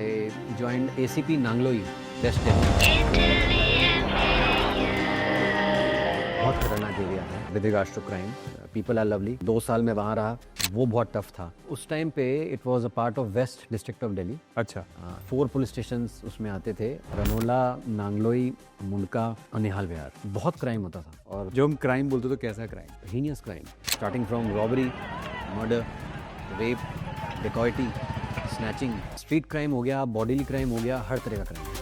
I joined ACP Nangloi, West Delhi. बहुत खतरनाक area है with regards to crime. People are lovely. 2 साल में वहाँ रहा, वो बहुत टफ था. उस टाइम पे it was a part of waste district of Delhi. अच्छा. 4 पुलिस स्टेशंस उसमें आते थे. रनोला, नांगलोई, मुंडका और निहाल विहार. बहुत क्राइम होता था. और जो हम क्राइम बोलते तो कैसा crime? Heinous crime starting from robbery, murder, rape, dacoity, snatching, street crime हो गया, बॉडीली क्राइम हो गया, हर तरह का क्राइम.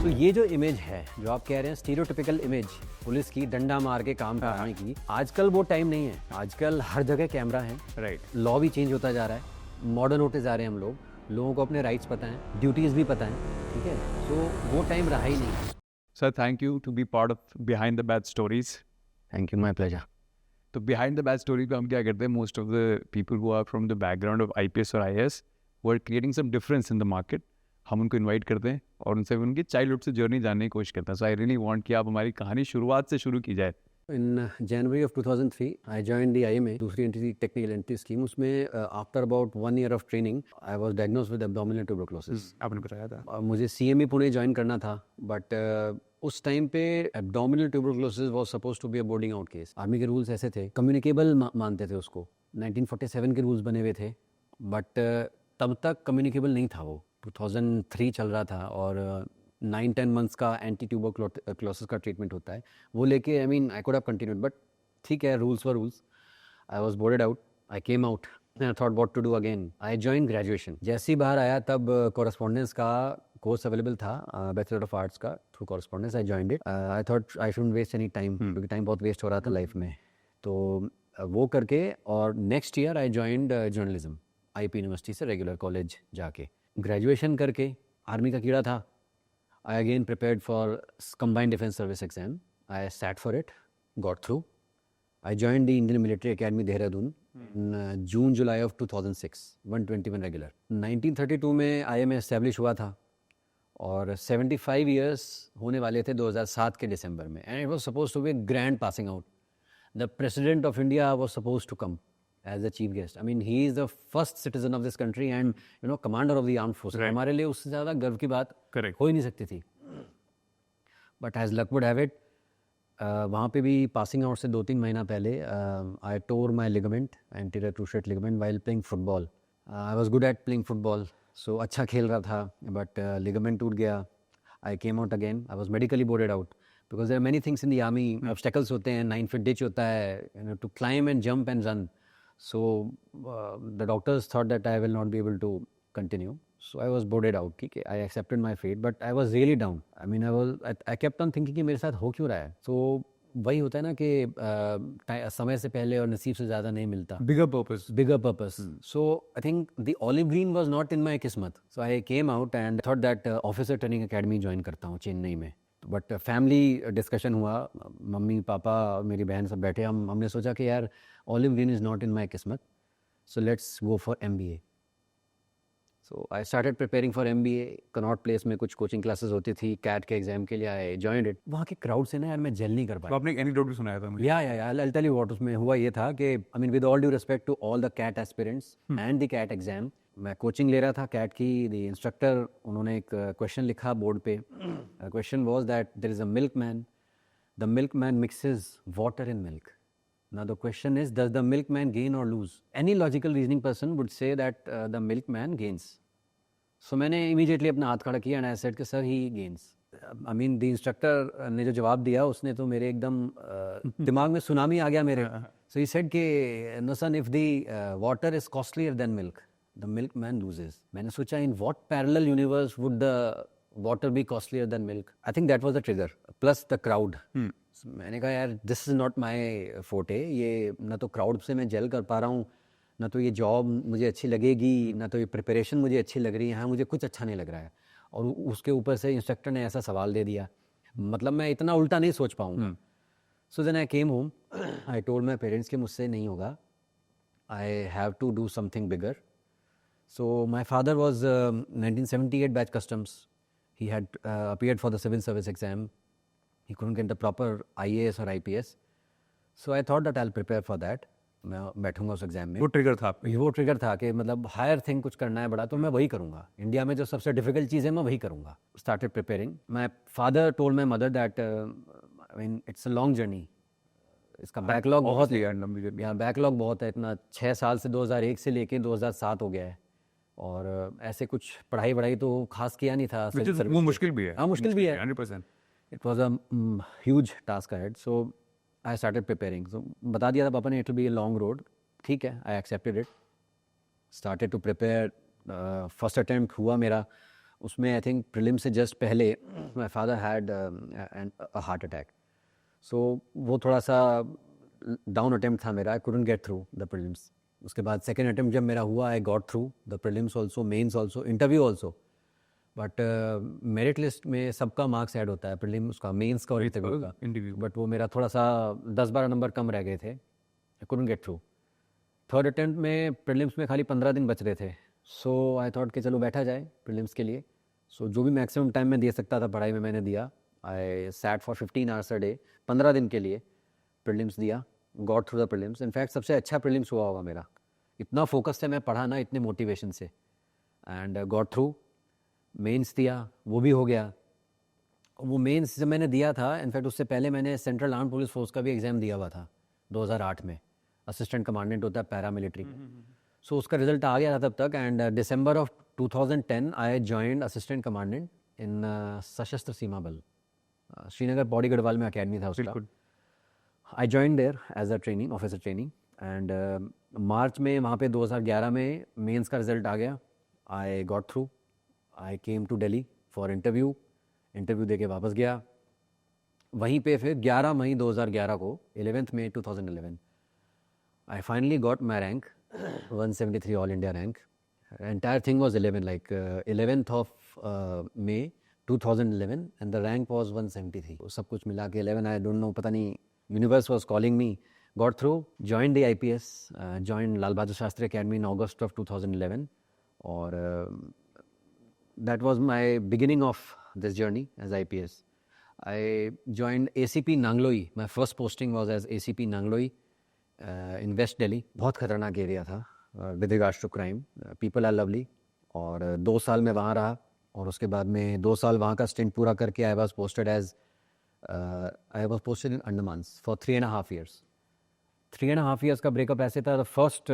तो ये जो इमेज है, जो आप कह रहे हैं स्टीरियोटिपिकल इमेज पुलिस की, डंडा मार के काम कराने की, आजकल वो टाइम नहीं है. आजकल हर जगह कैमरा है. राइट. लॉ भी चेंज होता जा रहा है, मॉडर्न होते जा रहे हैं हम लोग. लोगों को अपने राइट्स पता हैं, ड्यूटीज़ भी पता हैं. ठीक है, तो वो टाइम रहा ही नहीं. Sir, thank you to be part of behind the bad stories. Thank you, my pleasure. तो बिहाइंड द बैड स्टोरीज में हम क्या करते हैं, most of the people who are from the background of IPS और आईएएस वो are creating some difference in the market. हम उनको इनवाइट करते हैं और उनसे उनकी चाइल्डहुड से जर्नी जानने की कोशिश करते हैं. सो आई रियली वांट कि आप हमारी कहानी शुरुआत से शुरू की जाए. In January of 2003, I joined the IMA, दूसरी एंट्री टेक्निकल एंट्री स्कीम. उसमें after about 1 year of training I was diagnosed with abdominal tuberculosis. आपने बताया था. मुझे CME पुणे ज्वाइन करना था, बट उस टाइम पे abdominal tuberculosis was supposed to be a boarding out case. Army के रूल्स ऐसे थे, कम्युनिकेबल मानते थे उसको. 1947 के रूल्स बने हुए थे, बट तब तक कम्युनिकेबल नहीं था वो. 2003 चल रहा था और 9-10 months का एंटी ट्यूबरकुलोसिस का ट्रीटमेंट होता है. वो लेके I could have continued, but ठीक है, rules were rules. I was boarded out. I came out and I thought what to do again. I join graduation. जैसे ही बाहर आया तब कॉरेस्पॉन्डेंस का कोर्स अवेलेबल था, बैचलर ऑफ आर्ट्स का. Through correspondence I joined it. I thought I shouldn't waste any time, क्योंकि time बहुत वेस्ट हो रहा था लाइफ में. तो वो करके और next year I joined journalism IP university से, रेगुलर कॉलेज जाके. ग्रेजुएशन करके आर्मी का कीड़ा था. I again prepared for Combined Defence Service exam. I sat for it, got through. I joined the Indian Military Academy Dehradun in June-July of 2006, 121 regular. 1932 में IMA establish हुआ था और 75 years होने वाले थे 2007 के दिसंबर में. And it was supposed to be a grand passing out. The President of India was supposed to come as the chief guest. I mean, he is the first citizen of this country and, you know, commander of the armed forces. Right. हमारे लिए उससे ज़्यादा गर्व की बात Correct. हो ही नहीं सकती थी. But as luck would have it, वहाँ पे भी पासिंग आउट से 2-3 महीना पहले I tore my ligament, anterior cruciate ligament, while playing football. I was good at playing football, so अच्छा खेल रहा था, but ligament टूट गया. I came out again. I was medically boarded out because there are many things in the army. Obstacles होते हैं, 9 feet ditch होता है, you know, to climb and jump and run. So the doctors thought that I will not be able to continue. So I was boarded out. ठीक है, I accepted my fate, but I was really down. I mean, I kept on thinking कि मेरे साथ हो क्यों रहा है. So वही होता है ना कि समय से पहले और नसीब से ज़्यादा नहीं मिलता. Bigger purpose. So I think the olive green was not in my किस्मत. So I came out and thought that officer training academy join करता हूँ चेन्नई में. बट फैमिली डिस्कशन हुआ, मम्मी पापा और मेरी बहन सब बैठे. हमने सोचा कि यार olive green is not in my किस्मत, so let's go for MBA. So I started preparing for MBA. Connaught Place में कुछ कोचिंग क्लासेस होती थी कैट के एग्जाम के लिए. आई जॉइंड इट. वहाँ के क्राउड से ना यार मैं जेल नहीं कर पाया. तो आपने एनीडोट भी सुनाया था मुझे. या I'll tell you what. उसमें हुआ ये था कि I mean with all due respect to all the CAT aspirants and the CAT exam, मैं कोचिंग ले रहा था कैट की. द इंस्ट्रक्टर, उन्होंने एक क्वेश्चन लिखा बोर्ड पे. Question was that there is a milkman. The milkman mixes water in milk. Now the question is, does the milkman gain or lose? Any logical reasoning person would say that the milkman gains. So मैंने immediately अपना हाथ खड़ा किया and I said कि sir he gains. I mean the instructor ने जो जवाब दिया उसने तो मेरे एकदम दिमाग में सुनामी आ गया मेरे. So he said कि no son, if the water is costlier than milk, the milkman loses. मैंने सोचा in what parallel universe would the water be costlier than milk? I think that was the trigger. Plus the crowd. मैंने कहा यार this is not my फोटे. ये ना तो crowd से मैं जेल कर पा रहा हूँ, ना तो ये जॉब मुझे अच्छी लगेगी, ना तो ये प्रिपरेशन मुझे अच्छी लग रही है. हाँ, मुझे कुछ अच्छा नहीं लग रहा है. और उसके ऊपर से इंस्ट्रक्टर ने ऐसा सवाल दे दिया, मतलब मैं इतना उल्टा नहीं सोच पाऊँगा. So then I came home. I told my parents कि मुझसे नहीं होगा. I have to do something bigger. So my father was 1978 batch customs. He had appeared for the civil service exam. He couldn't get the proper IAS or IPS. So I thought that I'll prepare for that. मैं बैठूंगा उस exam में। वो trigger था आप पे। वो trigger था कि मतलब हायर थिंग कुछ करना है बड़ा, तो मैं वही करूँगा। इंडिया में जो सबसे डिफिकल्ट चीज़ है मैं वही करूँगा। Started preparing. My father told my mother that I mean it's a long journey, इसका बैकलॉग बहुत है। यहाँ बैकलॉग बहुत है, इतना 6 साल से 2001 से लेके 2007 हो गया है। और ऐसे कुछ पढ़ाई वढ़ाई तो खास किया नहीं था। वो मुश्किल भी है। हाँ, मुश्किल भी है। 100%। It was a huge task ahead. So I started preparing. So बता दिया था पापा ने, it will be a long road. ठीक है, I accepted it. Started to prepare. First attempt हुआ मेरा, उसमें आई थिंक प्रीलिम से जस्ट पहले my father had a heart attack. So वो थोड़ा सा डाउन अटैम्प्ट था मेरा। I couldn't get through the prelims. उसके बाद सेकेंड अटैम्प्ट जब मेरा हुआ, I got through the prelims also, mains also, interview also. But merit list में सबका मार्क्स ऐड होता है, प्रीलिम उसका, मेंस का और इंटरव्यू का। इंटरव्यू। बट वो मेरा थोड़ा सा 10-12 नंबर कम रह गए थे। आई couldn't get through. Third attempt में प्रीलिम्स में खाली 15 दिन बच रहे थे। सो आई थॉट कि चलो बैठा जाए प्रीलिम्स के लिए। सो जो भी मैक्सिमम टाइम मैं दे सकता था पढ़ाई में मैंने दिया। I sat for 15 hours a day, 15 दिन के लिए प्रीलिम्स दिया। Got through the prelims. In fact सबसे अच्छा प्रीलिम्स हुआ होगा मेरा। इतना फोकस से मैं पढ़ा ना, इतने मोटिवेशन से, एंड गॉट थ्रू। मेंस दिया, वो भी हो गया। वो मेंस जब मैंने दिया था, इनफैक्ट उससे पहले मैंने सेंट्रल आर्म पुलिस फोर्स का भी एग्ज़ाम दिया हुआ था 2008 में। असिस्टेंट कमांडेंट होता है पैरामिलिट्री में। सो उसका रिजल्ट आ गया था तब तक, and December of 2010 I joined assistant commandant in Sashastra Seema बल। श्रीनगर पौड़ी गढ़वाल में अकेडमी था उसका। I join there as a training officer training. And March में वहाँ पे 2011 में मेंस का रिजल्ट आ गया। I got through. I came to Delhi for interview दे के वापस गया। वहीं पे फिर 11 मई 2011 को, 11th May 2011, I finally got my rank 173 all India rank. Entire thing was 11, like 11th of May 2011, and the rank was 173। सब कुछ मिला के 11, आई डोंट नो, पता नहीं, universe was calling me. Got through, join the IPS, join Lal Bahadur Shastri academy in August of 2011, और that was my beginning of this journey as IPS. I joined ACP Nangloi. My first posting was as ACP Nangloi in West Delhi. बहुत खतरनाक area था with regards to crime. People are lovely. और 2 साल में वहाँ रहा, और उसके बाद में 2 साल वहाँ का स्टिंट पूरा करके I was posted in Andamans for 3.5 years. 3.5 years का ब्रेकअप ऐसे था. The first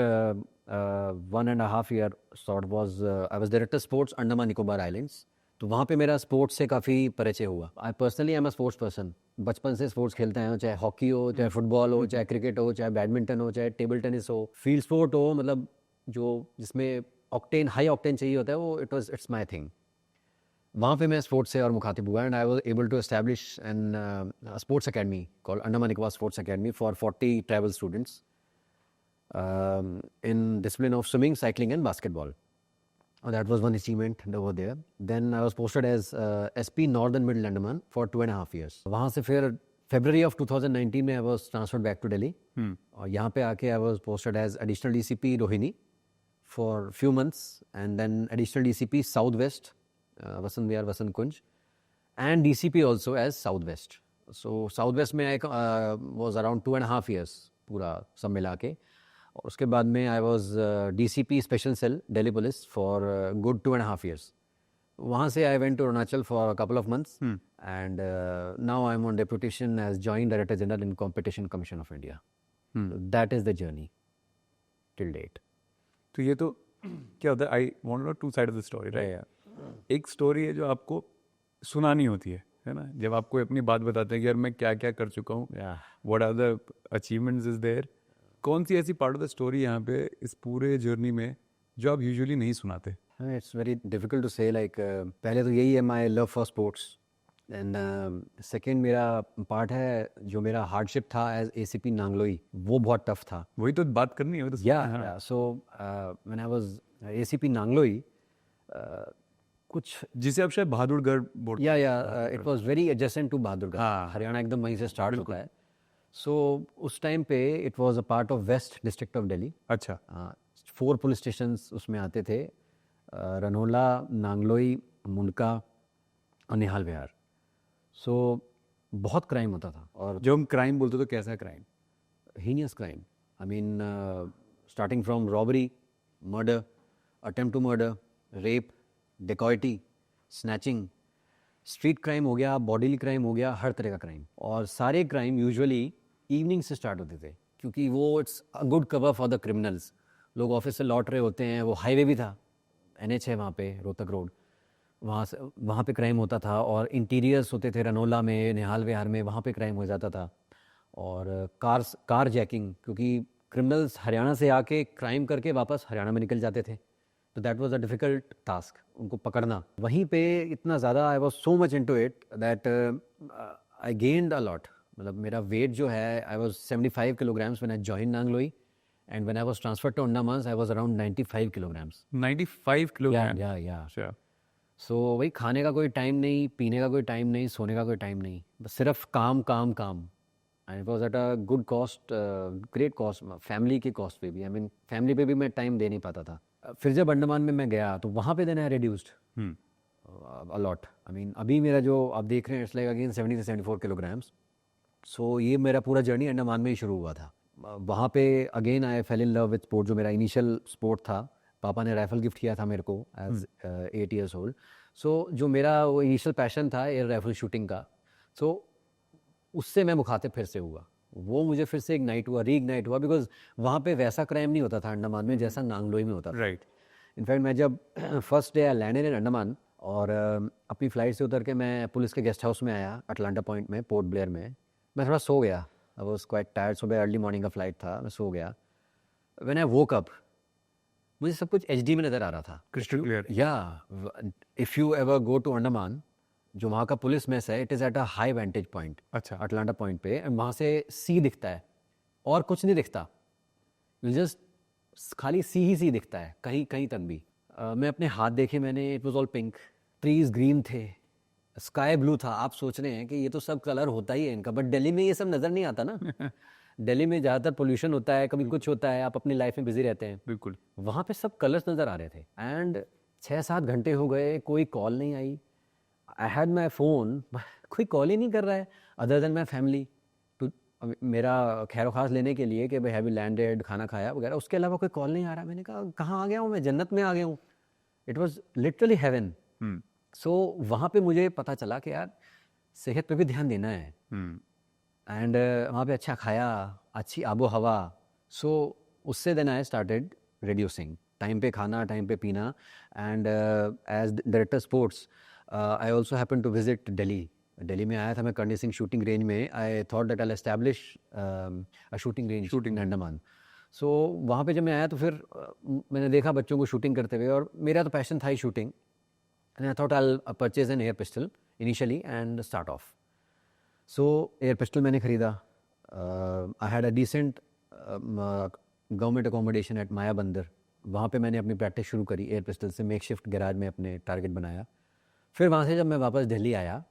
1.5 year sort was I was director sports Andaman Nicobar islands. तो वहाँ पे मेरा स्पोर्ट्स से काफ़ी परिचय हुआ. I personally I am a sports person. बचपन से स्पोर्ट्स खेलते हैं, चाहे हॉकी हो, चाहे फुटबॉल हो, चाहे क्रिकेट हो, चाहे बैडमिंटन हो, चाहे टेबल टेनिस हो, फील्ड स्पोर्ट हो, मतलब जो जिसमें ऑक्टेन, हाई ऑक्टेन चाहिए होता है, वो इट्स माई थिंग. वहाँ पे मैं स्पोर्ट्स से और मुखातिब हुआ, and I was able to establish an sports academy called Andaman Nicobar sports academy for 40 travel students in discipline of swimming, cycling and basketball. That was one achievement over there. Then I was posted as SP Northern Middle Andaman for 2.5 years. वहाँ से फिर February of 2019 में I was transferred back to Delhi. और यहाँ पे आके I was posted as additional DCP Rohini for few months, and then additional DCP Southwest, Vasant Vihar, Vasant Kunj, and DCP also as Southwest. So Southwest में I was around 2.5 years पूरा सब मिला के. और उसके बाद में I was DCP special cell Delhi police for good 2.5 years. वहाँ से I went to Arunachal for a couple of months, and now I am on deputation as joint director general in competition commission of India. That is the journey till date. तो ये तो क्या होता है, I want know two side of the story, right? एक story है जो आपको सुनानी होती है ना, जब आपको अपनी बात बताते हैं कि यार मैं क्या क्या कर चुका हूँ, what are the achievements is there. कौन सी ऐसी पार्ट ऑफ द स्टोरी यहाँ पे इस पूरे जर्नी में जो आप यूजुअली नहीं सुनाते? इट्स वेरी डिफिकल्ट टू से. लाइक पहले तो यही है my love for sports, and second मेरा पार्ट है जो मेरा हार्डशिप था एज ACP नांगलोई, वो बहुत टफ था. वही तो बात करनी है. Yeah so when I was ACP Nangloi, कुछ जिसे आप शायद बहादुरगढ़ बोलते हैं. Yeah it was very adjacent to Bahadurgarh. Haryana एकदम वहीं से स्टार्ट होता है. सो उस टाइम पे it was a part of waste district of Delhi. अच्छा. 4 पुलिस स्टेशंस उसमें आते थे, रनोला, नांगलोई, मुंडका और निहाल विहार. सो बहुत क्राइम होता था. और जब हम क्राइम बोलते तो कैसा crime? Heinous crime, I mean starting from robbery, murder, attempt to murder, rape, dacoity, snatching, street crime हो गया, बॉडीली क्राइम हो गया, हर तरह का क्राइम। और सारे क्राइम यूजुअली इवनिंग से स्टार्ट होते थे, क्योंकि वो it's a good cover for the criminals. लोग ऑफिस से लौट रहे होते हैं, वो हाईवे भी था, NH है वहाँ पे, रोहतक रोड, वहाँ पे क्राइम होता था। और इंटीरियर्स होते थे रनोला में, निहाल विहार में, वहाँ पे क्राइम हो जाता था। और कार जैकिंग, क्योंकि क्रिमिनल्स हरियाणा से आके क्राइम करके वापस हरियाणा में निकल जाते थे, तो that was a difficult task उनको पकड़ना। वहीं पे इतना ज़्यादा I was so much into it that I gained a lot. मतलब मेरा वेट जो है, I was 75 kilograms when I join Nangloi, and when I was transferred to Andaman I was around 95 kilograms। 95 kilogram. Yeah अच्छा। सो वही, खाने का कोई टाइम नहीं, पीने का कोई टाइम नहीं, सोने का कोई टाइम नहीं, बस सिर्फ काम काम काम। And it was at a good cost, great cost, family के कॉस्ट पे भी। आई मीन फैमिली पे भी मैं टाइम दे नहीं पाता था। फिर जब अंडमान में मैं गया तो वहाँ पे then I reduced a lot. I mean अभी मेरा जो आप देख रहे हैं, इट्स लाइक अगेन 70 से 74 kilograms। सो ये मेरा पूरा जर्नी अंडमान में ही शुरू हुआ था। वहाँ पे again I fail in love with sport, जो मेरा इनिशियल स्पोर्ट था। पापा ने राइफल गिफ्ट किया था मेरे को एज 8 years old। सो जो मेरा वो इनिशियल पैशन था एयर राइफल शूटिंग का, सो उससे मैं मुखातिब फिर से हुआ। वो मुझे फिर से इग्नाइट हुआ, रीइग्नाइट हुआ, बिकॉज वहाँ पे वैसा क्राइम नहीं होता था अंडमान में जैसा नांगलोई में होता था। राइट। इनफैक्ट मैं जब first day I landed in Andaman, और अपनी फ़्लाइट से उतर के मैं पुलिस के गेस्ट हाउस में आया अटलांटा पॉइंट में, पोर्ट ब्लेयर में। मैं थोड़ा सो गया, आई वाज क्वाइट टायर्ड, सुबह अर्ली मॉर्निंग का फ़्लाइट था, मैं सो गया। व्हेन आई वोक अप, मुझे सब कुछ HD में नज़र आ रहा था, crystal clear. Yeah if you ever go to Andaman, जो वहाँ का पुलिस मेस है, it is at a high vantage point, अच्छा। अटलांटा पॉइंट पे, and वहाँ से सी दिखता है और कुछ नहीं दिखता, जस्ट खाली सी ही सी दिखता है कहीं कहीं तक भी। मैं अपने हाथ देखे मैंने, it was all pink, trees green थे, स्काई ब्लू था। आप सोच रहे हैं कि ये तो सब कलर होता ही है इनका, बट दिल्ली में ये सब नज़र नहीं आता ना। दिल्ली में ज़्यादातर पोल्यूशन होता है, कभी कुछ होता है, आप अपनी लाइफ में बिजी रहते हैं। बिल्कुल। वहाँ पे सब कलर्स नज़र आ रहे थे। एंड 6-7 घंटे हो गए, कोई कॉल नहीं आई। आई हैड माई फ़ोन, कोई कॉल ही नहीं कर रहा है other than my family to मेरा खैर खास लेने के लिए कि भाई हैव यू लैंडेड, खाना खाया वगैरह। उसके अलावा कोई कॉल नहीं आ रहा। मैंने कहा कहाँ आ गया हूँ मैं, जन्नत में आ गया हूँ। It was literally heaven. So वहाँ पे मुझे पता चला कि यार सेहत पे भी ध्यान देना है। एंड वहाँ पे अच्छा खाया, अच्छी आबो हवा। सो उससे then I started reducing, time पे खाना, टाइम पे पीना। And as director sports I also happen to visit Delhi. Delhi में आया था मैं करनी सिंह शूटिंग रेंज में। I thought that I establish a shooting range in Andaman. So वहाँ पे जब मैं आया तो फिर मैंने देखा बच्चों को शूटिंग करते हुए, और मेरा तो पैशन था ही shooting. And I thought I purchase an air pistol initially and start off. So air pistol मैंने ख़रीदा। I had a decent government accommodation at Maya Bandar. वहाँ पे मैंने अपनी प्रैक्टिस शुरू करी एयर पिस्टल से, मेकशिफ्ट गैराज में अपने टारगेट बनाया। फिर वहाँ से जब मैं वापस दिल्ली आया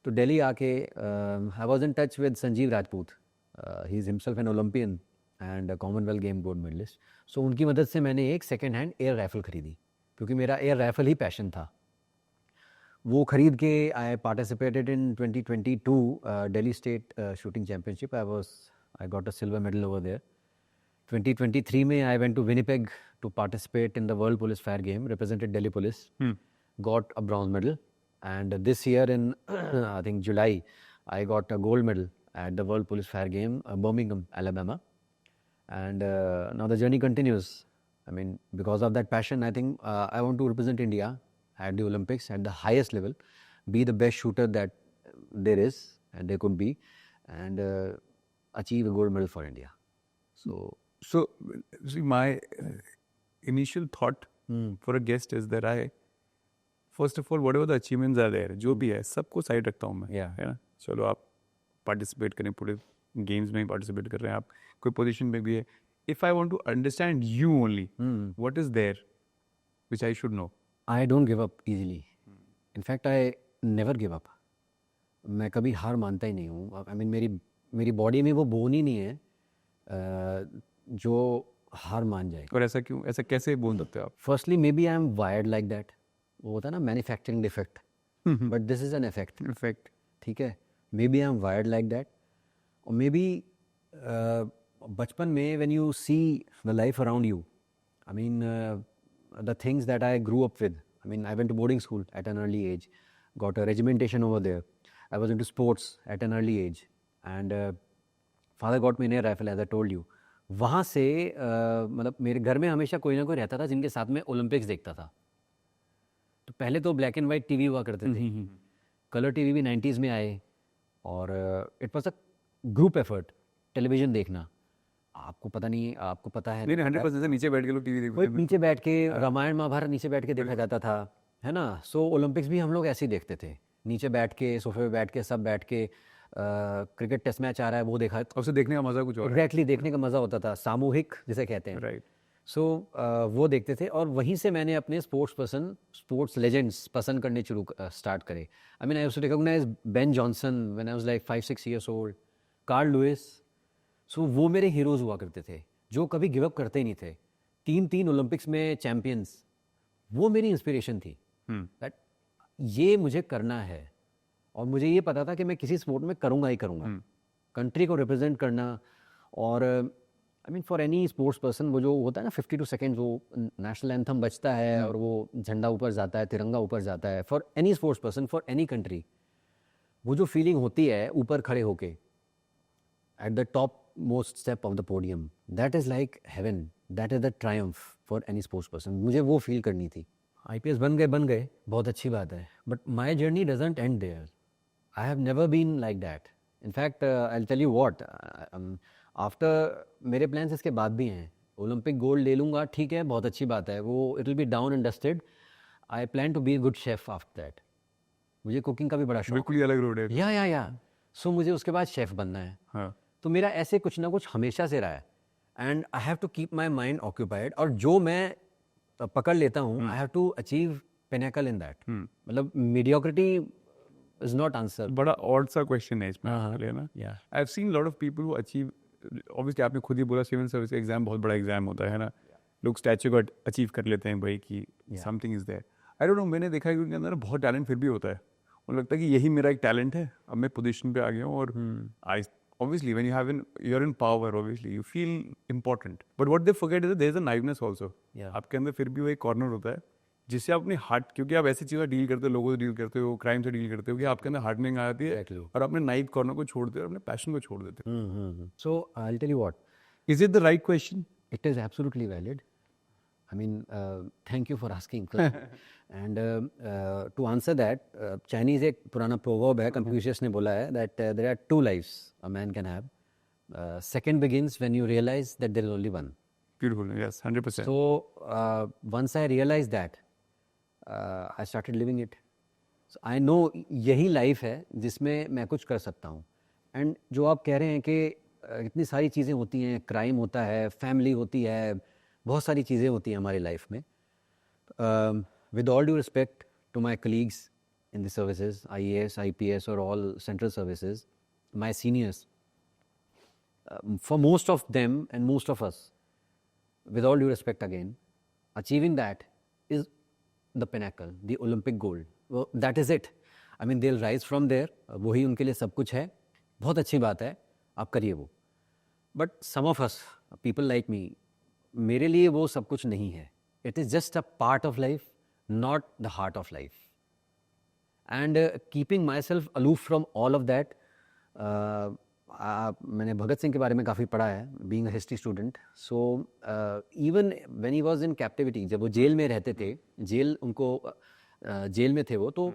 तो दिल्ली आके I was in touch with Sanjeev Rajput. He is himself an Olympian and Commonwealth game gold medallist. So उनकी मदद से मैंने एक सेकेंड हैंड एयर राइफ़ल ख़रीदी, क्योंकि मेरा एयर राइफ़ल ही पैशन था। वो खरीद के I participated in 2022 Delhi state shooting championship. I got a silver medal over there. 2023 में I went to Winnipeg to participate in the world police fire game, represented Delhi police, got a bronze medal. And this year in I think July, I got a gold medal at the World Police Fire Game, Birmingham, Alabama. And now the journey continues. I mean, because of that passion, I think I want to represent India at the Olympics at the highest level, be the best shooter that there is and there could be, and achieve a gold medal for India. So see, my initial thought for a guest is that first of all, whatever the achievements are there, जो भी है सबको side रखता हूँ मैं, है ना। चलो आप पार्टिसिपेट करें, पूरे गेम्स में ही पार्टिसिपेट कर रहे हैं, आप कोई पोजीशन में भी है। If I want to understand you only, what is there which I should know? I don't give up easily. In fact, I never give up. मैं कभी हार मानता ही नहीं हूँ। I mean, मेरी बॉडी में वो बोन ही नहीं है जो हार मान जाए। और ऐसा क्यों, ऐसा कैसे बोल सकते हो आप? Firstly maybe I am wired like that. वो होता है ना manufacturing defect, but this is an effect. ठीक है, maybe I am wired like that, और मे बी बचपन में when you see the life around you, I mean the things that I grew up with, I mean I went to boarding school at an early age, got a regimentation over there, I was into sports at an early age, and father got me an air rifle as I told you. वहाँ से मतलब मेरे घर में हमेशा कोई ना कोई रहता था जिनके साथ में ओलंपिक्स देखता था. तो पहले तो ब्लैक एंड वाइट टीवी हुआ करते थे, कलर टीवी भी 90s में आए, और it was a group effort television देखना. आपको पता नहीं, आपको पता है, नहीं 100% से नीचे बैठ के लोग टीवी कोई देखते नीचे बैठ के रामायण महाभारत नीचे बैठ के देखा जाता था, है ना. सो ओलंपिक्स भी हम लोग ऐसे ही देखते थे, नीचे बैठ के, सोफे पे बैठ के, सब बैठ के. क्रिकेट टेस्ट मैच आ रहा है वो देखा, और उसे देखने का मजा कुछ और है. एग्जैक्टली देखने का मज़ा होता था, सामूहिक जिसे कहते हैं. राइट. सो वो देखते थे, और वहीं से मैंने अपने स्पोर्ट्स लेजेंड्स पसंद करने स्टार्ट करे. I mean I used to recognise Ben Johnson when I was like 5-6 years old, Carl Lewis. So वो मेरे हीरोज़ हुआ करते थे जो कभी गिव अप करते ही नहीं थे. 3 ओलंपिक्स में चैम्पियंस, वो मेरी इंस्पिरेशन थी. दैट ये मुझे करना है, और मुझे ये पता था कि मैं किसी स्पोर्ट में करूँगा ही करूँगा. कंट्री को रिप्रेजेंट करना, और I mean for any sports person वो जो होता है ना 52 सेकेंड्स वो नेशनल एंथम बजता है और वो झंडा ऊपर जाता है, तिरंगा ऊपर जाता है, for any sports person, for any country, वो जो फीलिंग होती है ऊपर खड़े होके at the top most step of the podium, that is like heaven, that is the Triumph for any sports person. मुझे वो फील करनी थी. IPS बन गए, बहुत अच्छी बात है, but my journey doesn't end there. I have never been like that. In fact, I'll tell you what, after मेरे प्लान्स इसके बाद भी हैं. ओलंपिक गोल्ड ले लूँगा, ठीक है, बहुत अच्छी बात है, वो it will be down and dusted. I plan to be a good chef after that. मुझे कुकिंग का भी बड़ा शौक. बिल्कुल ही अलग रोड है. या सो मुझे उसके बाद शेफ़ बनना है. हाँ. तो मेरा ऐसे कुछ ना कुछ हमेशा से रहा है, and I have to keep my mind occupied, और जो मैं पकड़ लेता हूँ I have to achieve pinnacle in that. मतलब मीडियोक्रिटी is not answer. बड़ा ऑड सा क्वेश्चन है इसमें है ना. Yeah. I have seen lot of people who achieve, obviously आपने खुद ही बोला सिविल सर्विस एग्जाम बहुत बड़ा एग्जाम होता है ना. लोग स्टैचू को अचीव कर लेते हैं भाई कि something is there. I don't know, मैंने देखा है कि उनके अंदर बहुत टैलेंट फिर भी होता है. उन्हें लगता है कि यही मेरा एक टैलेंट है, अब मैं पोजीशन पे आ गया हूँ, और आई obviously when you're in power, obviously you feel important, but what they forget is that there's a naiveness also. Yeah. आपके अंदर फिर भी वो एक कॉर्नर होता है जिससे आप अपनी हार्ट, क्योंकि आप ऐसी चीज़ें डील करते हो, लोगों से डील करते हो, क्राइम से डील करते हो, कि आपके अंदर हार्डनिंग आ जाती है. Exactly. और अपने नाइव कॉर्नर को छोड़ते हो और अपने पैशन को छोड़ देते हो. So I'll tell you what, is it the right question? it is absolutely valid. I mean, thank you for asking. And to answer that, Chinese एक पुराना proverb है, Confucius ने बोला है that there are 2 lives a man can have. Second begins when you realize that there is only one. Beautiful, yes, 100%. So once I realized that, I started living it. So I know यही life है जिसमें मैं कुछ कर सकता हूँ. And जो आप कह रहे हैं कि इतनी सारी चीज़ें होती हैं, क्राइम होता है, फैमिली होती है, बहुत सारी चीज़ें होती हैं हमारी लाइफ में. With all due respect to my colleagues in the services, IAS, IPS और all central services, my seniors, for most of them and most of us, with all due respect again, achieving that is the pinnacle, the Olympic gold. Well, that is it. I mean, they'll rise from there. वही उनके लिए सब कुछ है. बहुत अच्छी बात है, आप करिए वो. But some of us, people like me, मेरे लिए वो सब कुछ नहीं है. It is just a part of life, not the heart of life. And keeping myself aloof from all of that, मैंने भगत सिंह के बारे में काफ़ी पढ़ा है, being a history student. So even when he was in captivity, जब वो jail में रहते थे, जेल में थे वो, तो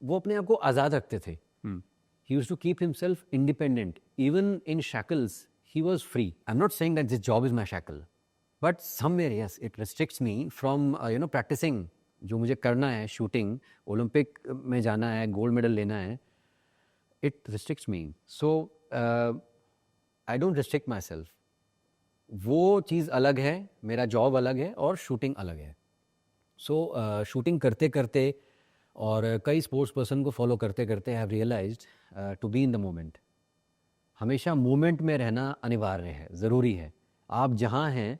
वो अपने आप को आज़ाद रखते थे. He used to keep himself independent. Even in shackles he was free. I am not saying that this job is my shackle, but somewhere yes it restricts me from practising जो मुझे करना है. शूटिंग, ओलंपिक में जाना है, gold medal लेना है. It restricts me. So I don't restrict myself. वो चीज़ अलग है, मेरा जॉब अलग है और शूटिंग अलग है. सो शूटिंग करते करते और कई स्पोर्ट्स पर्सन को फॉलो करते करते I have realised to be in the moment. हमेशा मोमेंट में रहना अनिवार्य है, ज़रूरी है. आप जहाँ हैं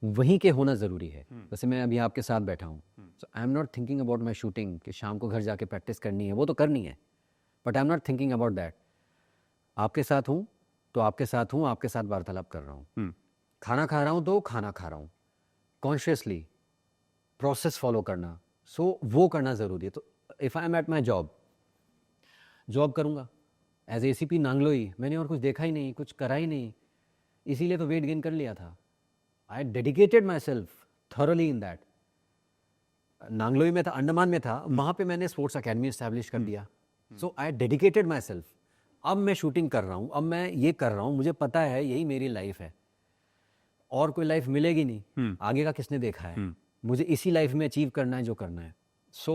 वहीं के होना ज़रूरी है. जैसे मैं अभी आपके साथ बैठा हूँ, so I am not thinking about my shooting कि शाम को घर जाके प्रैक्टिस करनी है, वो तो करनी है, but I am not thinking about that. आपके साथ हूँ, तो आपके साथ हूँ, आपके साथ वार्तालाप कर रहा हूँ। खाना खा रहा हूँ तो खाना खा रहा हूँ कॉन्शियसली, प्रोसेस फॉलो करना, सो वो करना ज़रूरी है। तो if I am at my job करूँगा एज ACP नांगलोई, मैंने और कुछ देखा ही नहीं, कुछ करा ही नहीं, इसीलिए तो वेट गेन कर लिया था। आई dedicated my self thoroughly in that. Nangloi में था, अंडमान में था, वहाँ पे मैंने स्पोर्ट्स अकेडमी इस्टेब्लिश कर दिया। सो आई डेडिकेटेड माई सेल्फ। अब मैं शूटिंग कर रहा हूँ, अब मैं ये कर रहा हूँ, मुझे पता है यही मेरी लाइफ है, और कोई लाइफ मिलेगी नहीं, आगे का किसने देखा है, मुझे इसी लाइफ में अचीव करना है जो करना है। सो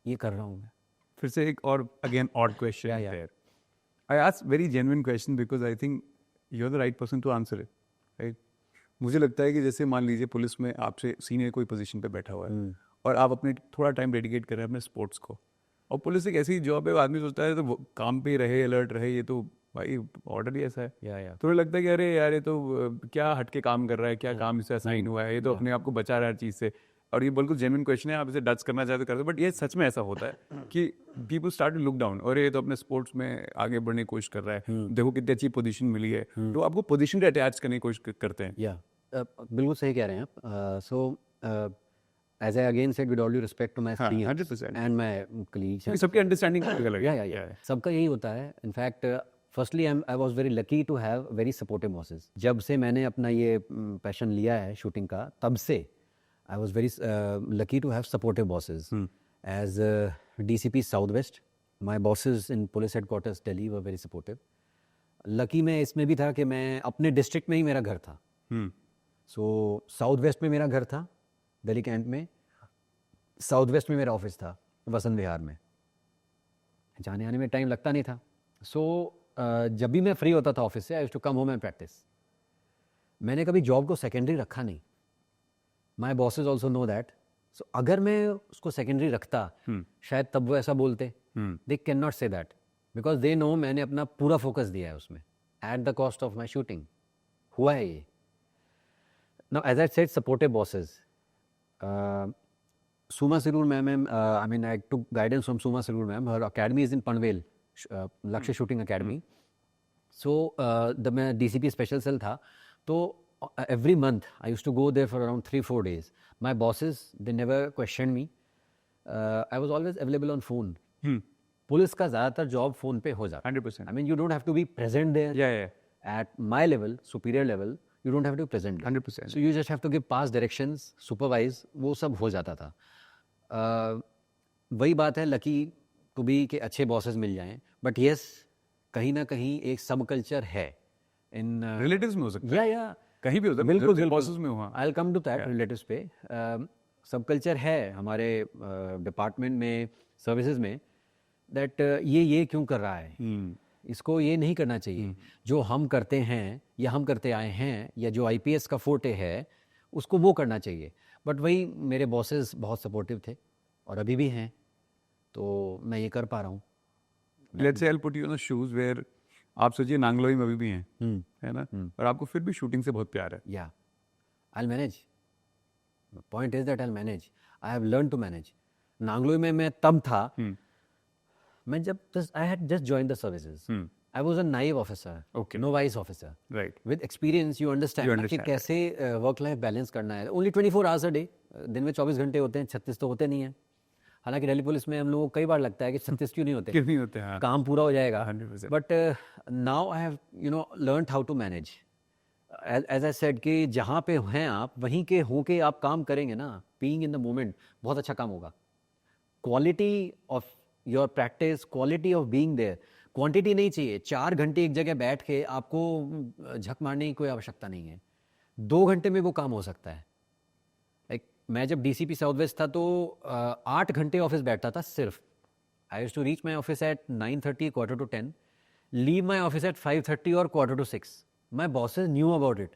ये कर रहा हूँ मैं। फिर से एक और again odd question Yeah, yeah. There. I ask very genuine question because I think you are the right person to answer it, right? मुझे लगता है कि जैसे मान लीजिए पुलिस में आपसे सीनियर कोई पोजीशन पे बैठा हुआ है और आप अपने थोड़ा टाइम डेडिकेट कर रहे हैं अपने स्पोर्ट्स को, और पुलिस एक ऐसी जॉब है, आदमी सोचता है तो वो काम पे ही रहे, अलर्ट रहे, ये तो भाई ऑर्डर ही ऐसा है। या तो मुझे लगता है कि अरे यार ये तो क्या हटके काम कर रहा है, क्या काम इससे असाइन हुआ है, ये तो अपने आप को बचा रहा है हर चीज़ से। और ये बिल्कुल जेन्युइन क्वेश्चन है, आप इसे डच करना चाहते कर दो, बट ये सच में ऐसा होता है कि people start to look down, और ये तो अपने स्पोर्ट्स में आगे बढ़ने की कोशिश कर रहा है, देखो कितनी अच्छी पोजीशन मिली है, तो आपको पोजीशन से अटैच करने की कोशिश करते हैं। या बिल्कुल सही कह रहे हैं आप। So as I again said with all due respect to my हाँ, सीनियर्स 100%। एंड माय कलीग्स, सबकी अंडरस्टैंडिंग अलग या है। सबका यही होता है। In fact firstly I was very lucky to have very supportive bosses. जब से मैंने अपना ये पैशन लिया है शूटिंग का, तब से I was very lucky to have supportive bosses. As DCP south west, my bosses in police headquarters Delhi were very supportive. Lucky मैं इसमें भी था कि मैं अपने डिस्ट्रिक्ट में ही मेरा घर था। सो साउथ वेस्ट में मेरा घर था, दिल्ली कैंट में, साउथ वेस्ट में मेरा ऑफिस था, वसंत विहार में। जाने आने में टाइम लगता नहीं था। सो जब भी मैं फ्री होता था ऑफिस से, I used to come home and practice. मैंने कभी जॉब को सेकेंडरी रखा नहीं। My bosses also know that. So अगर मैं उसको सेकेंडरी रखता, शायद तब वो ऐसा बोलते। They can not say that because they know मैंने अपना पूरा फोकस दिया है उसमें, at the cost of my shooting. हुआ है ये। Now as I said, supportive bosses, Suma Sirur ma'am, I mean, I took guidance from Suma Sirur ma'am. Her academy is in Panvel, Lakshya Shooting Academy. So, मैं DCP special cell था, तो every month I used to go there for around 3-4 days. My bosses, they never questioned me. I was always available on phone. Police का ज़्यादातर job phone पे हो जाता है। 100%। I mean, you don't have to be present there. Yeah. At my level, superior level, you don't have to be present there. 100%। So you just have to give past directions, supervise, वो सब हो जाता था। वही बात है lucky to be के अच्छे बॉसेस मिल जाएं, बट यस, कहीं ना कहीं एक सब कल्चर है इन रिलेटिव्स में हो सकता है, या कहीं भी हो सकता है, बिल्कुल बॉसेस में हुआ। I will come to that relatives पे। सब कल्चर है हमारे डिपार्टमेंट में, सर्विसेज में, दैट ये क्यों कर रहा है, इसको ये नहीं करना चाहिए। जो हम करते हैं या हम करते आए हैं या जो IPS का फोर्टे है उसको वो करना चाहिए। बट वही मेरे बॉसेस बहुत सपोर्टिव थे और अभी भी हैं, तो मैं ये कर पा रहा हूँ। Let's say I will put you in the shoes where आप सोचिए नांगलोई में अभी भी हैं, है ना, और आपको फिर भी शूटिंग से बहुत प्यार है। Yeah I will manage. Point is that I will manage. I have learn to manage. Nangloi में मैं तब था, मैं जब I had just join the services, I was a naive officer, novice officer. Right. With experience you understand कि कैसे work life balance करना है। ओनली 24 आवर्स अ डे, दिन में 24 घंटे होते हैं, 36 तो होते नहीं हैं। हालांकि दिल्ली पुलिस में हम लोगों को कई बार लगता है कि 36 क्यों नहीं होते, क्यों नहीं होते, हाँ। काम पूरा हो जाएगा। 100%। But now I have learnt how to manage. As I said कि जहाँ पे हैं आप, वहीं के होके आप काम करेंगे ना, बीइंग इन द मोमेंट, बहुत अच्छा काम होगा। Quality of your practice, quality of being there, quantity नहीं चाहिए। 4 घंटे एक जगह बैठ के आपको झक मारने की कोई आवश्यकता नहीं है। 2 घंटे में वो काम हो सकता है। मैं जब DCP साउथ वेस्ट था तो 8 घंटे ऑफिस बैठता था सिर्फ। I used to reach my office at 9:30, 9:45, leave my office at 5:30 और 5:45। My bosses knew about it.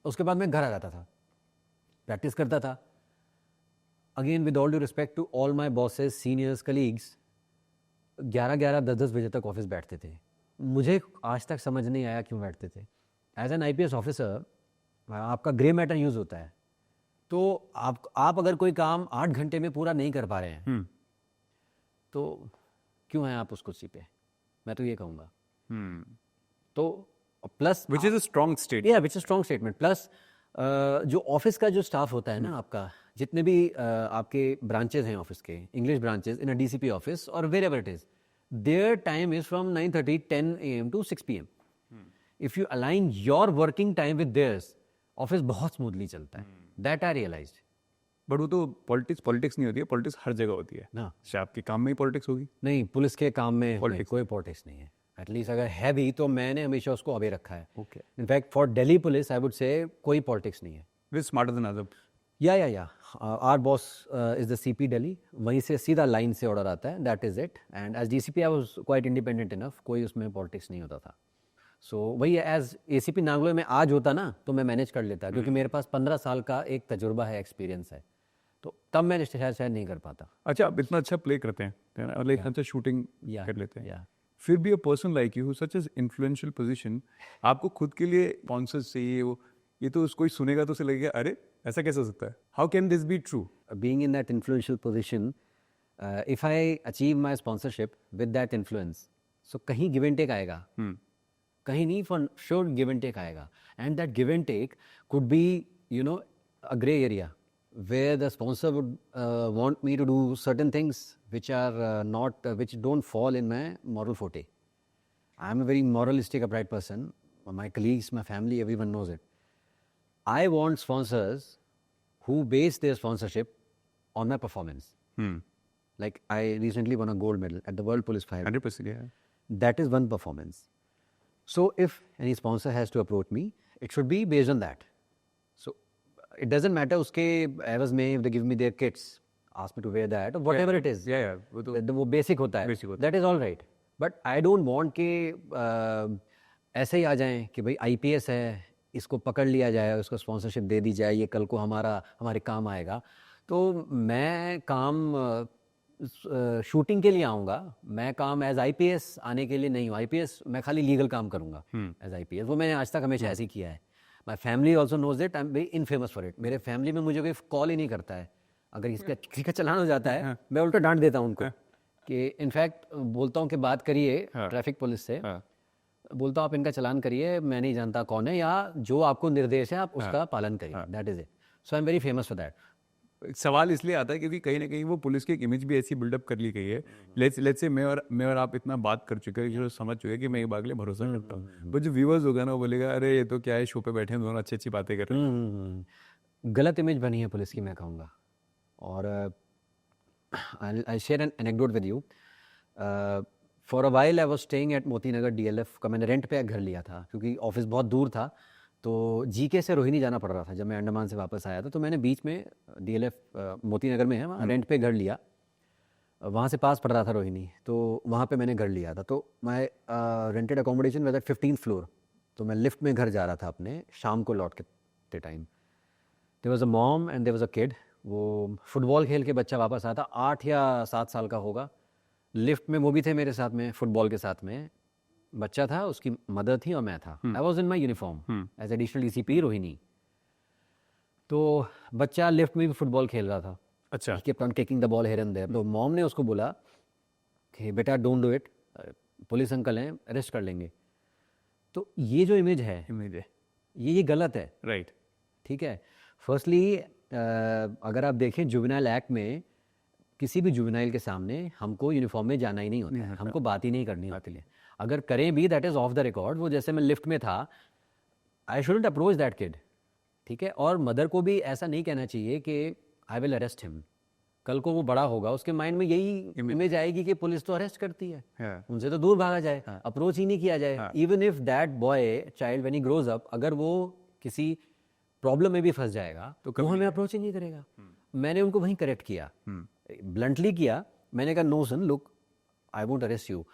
उसके बाद मैं घर आ जाता था, प्रैक्टिस करता था। Again with all due respect to all my bosses, seniors, colleagues, 11-11, 10-10 बजे तक ऑफिस बैठते थे। मुझे आज तक समझ नहीं आया क्यों बैठते थे। एज एन IPS ऑफिसर आपका ग्रे मैटर यूज़ होता है, तो आप अगर कोई काम 8 घंटे में पूरा नहीं कर पा रहे हैं, तो क्यों हैं आप उस कुर्सी पे? मैं तो ये कहूँगा। तो plus which is a strong state. या which is strong statement. Plus जो ऑफिस का जो स्टाफ होता है ना आपका, जितने भी आपके ब्रांचेज हैं ऑफिस के, English branches in a DCP office और wherever it is, their time is from 9:30 10 AM to 6 PM। If you align your working time with theirs, office बहुत स्मूथली चलता है। That I realised. बट वो तो politics नहीं होती है, politics हर जगह होती है ना अच्छा आपके काम में ही पॉलिटिक्स होगी। नहीं, पुलिस के काम में नहीं, Politics। कोई पॉलिटिक्स नहीं है। एटलीस्ट अगर है भी तो मैंने हमेशा उसको अवे रखा है। Okay, in fact for Delhi police I would say कोई पॉलिटिक्स नहीं है। Way smarter than other. Yeah our boss is the CP Delhi, वहीं से सीधा लाइन से ऑर्डर आता है, that is it. And as DCP I was quite independent enough, कोई उसमें पॉलिटिक्स नहीं होता था। सो वही एज एसीपी नागलोई में आज होता ना तो मैं मैनेज कर लेता, क्योंकि मेरे पास 15 साल का एक तजुर्बा है, एक्सपीरियंस है, तो तब मैं शायद नहीं कर पाता। अच्छा, आप इतना अच्छा प्ले करते हैं और लाइक अच्छा शूटिंग या कर लेते हैं, या फिर भी a person like you such as influential position, आपको खुद के लिए स्पॉन्सर्स चाहिए, वो ये तो कोई सुनेगा तो उसे लगेगा अरे ऐसा कैसे हो सकता है, how can this be true. being in that influential position, if I achieve my sponsorship with that influence, so kahin give and take आएगा, कहीं नहीं, for sure give and take आएगा। and that give and take could be, you know, a gray area where the sponsor would want me to do certain things which are which don't fall in my moral forte. I am a very moralistic, upright person. My colleagues, my family, everyone knows it. I want sponsors who base their sponsorship on my performance. Like I recently won a gold medal at the World Police Fire. 100%, yeah. That is one performance. So if any sponsor has to approach me, it should be based on that. So it doesn't matter uske एवज में if they give me their kits, ask me to wear that or whatever it is. Yeah, वो तो वो basic होता है. Basic होता That is all right. But I don't want कि ऐसे ही आ जाएं कि भाई IPS है, इसको पकड़ लिया जाए, उसको स्पॉन्सरशिप दे दी जाए, ये कल को हमारे काम आएगा। तो मैं काम शूटिंग के लिए आऊँगा, मैं काम एज IPS आने के लिए नहीं हूँ। IPS मैं खाली लीगल काम करूँगा एज IPS, वो मैंने आज तक हमेशा ऐसे ही किया है। My family also knows it, I am very infamous for it. मेरे फैमिली में मुझे कोई कॉल ही नहीं करता है, अगर किसी का चलान हो जाता है मैं उल्टा डांट देता हूँ उनको कि इनफैक्ट बोलता हूँ कि बात करिए ट्रैफिक पुलिस से, बोलता हूँ आप इनका चलान करिए, मैं नहीं जानता कौन है, या जो आपको निर्देश है आप उसका पालन करिए। That is it. So I am very famous for that. सवाल इसलिए आता है क्योंकि कहीं ना कहीं वो पुलिस की एक इमेज भी ऐसी बिल्डअप कर ली गई है। लेट्स से मैं और आप इतना बात कर चुके हैं कि समझ चुके हैं कि मैं एक बात के लिए भरोसा करता हूँ, बट जो व्यूअर्स होगा ना वो बोलेगा अरे ये तो क्या है, शो पे बैठे हैं दोनों, अच्छी अच्छी बातें कर रहे हैं। गलत इमेज बनी है पुलिस की, मैं कहूँगा। और I share an anecdote with you. For a while I was staying eight Moti Nagar DLF का, मैंने रेंट पे एक घर लिया था क्योंकि ऑफिस बहुत दूर था, तो GK से रोहिणी जाना पड़ रहा था। जब मैं अंडमान से वापस आया था तो मैंने बीच में DLF मोती नगर में है, वहाँ रेंट पे घर लिया, वहाँ से पास पड़ रहा था रोहिणी, तो वहाँ पे मैंने घर लिया था। तो my rented accommodation was at 15th floor. तो मैं लिफ्ट में घर जा रहा था अपने, शाम को लौट के time there was a mom and there was a kid. वो फुटबॉल खेल के बच्चा वापस आया था, 8 या 7 साल का होगा। लिफ्ट में वो भी थे मेरे साथ में, फुटबॉल के साथ में बच्चा था, उसकी मदर थी और मैं था। I was in my uniform as additional DCP Rohini. तो बच्चा लिफ्ट में भी फुटबॉल खेल रहा था। अच्छा, he kept on taking the ball here and there. तो मॉम ने उसको बोला कि बेटा don't do it, police uncle हैं, अरेस्ट कर लेंगे। तो ये जो इमेज है ये गलत है, राइट। ठीक है। फर्स्टली अगर आप देखें जुवेनाइल एक्ट में, किसी भी जुवेनाइल के सामने हमको यूनिफॉर्म में जाना ही नहीं होता है, हमको बात ही नहीं करनी होती है। अगर करें भी that is of the record. वो जैसे मैं लिफ्ट में था, I shouldn't approach that kid, ठीक है। और मदर को भी ऐसा नहीं कहना चाहिए कि आई विल अरेस्ट हिम। कल को वो बड़ा होगा, उसके माइंड में यही इमेज आएगी कि पुलिस तो अरेस्ट करती है, उनसे तो दूर भागा जाए, अप्रोच ही नहीं किया जाए। Even if that boy child when he grows up, अगर वो किसी प्रॉब्लम में भी फंस जाएगा तो वो हमें अप्रोच ही नहीं करेगा। मैंने उनको वहीं करेक्ट किया, ब्लंटली किया। मैंने कहा no son, look I won't arrest you.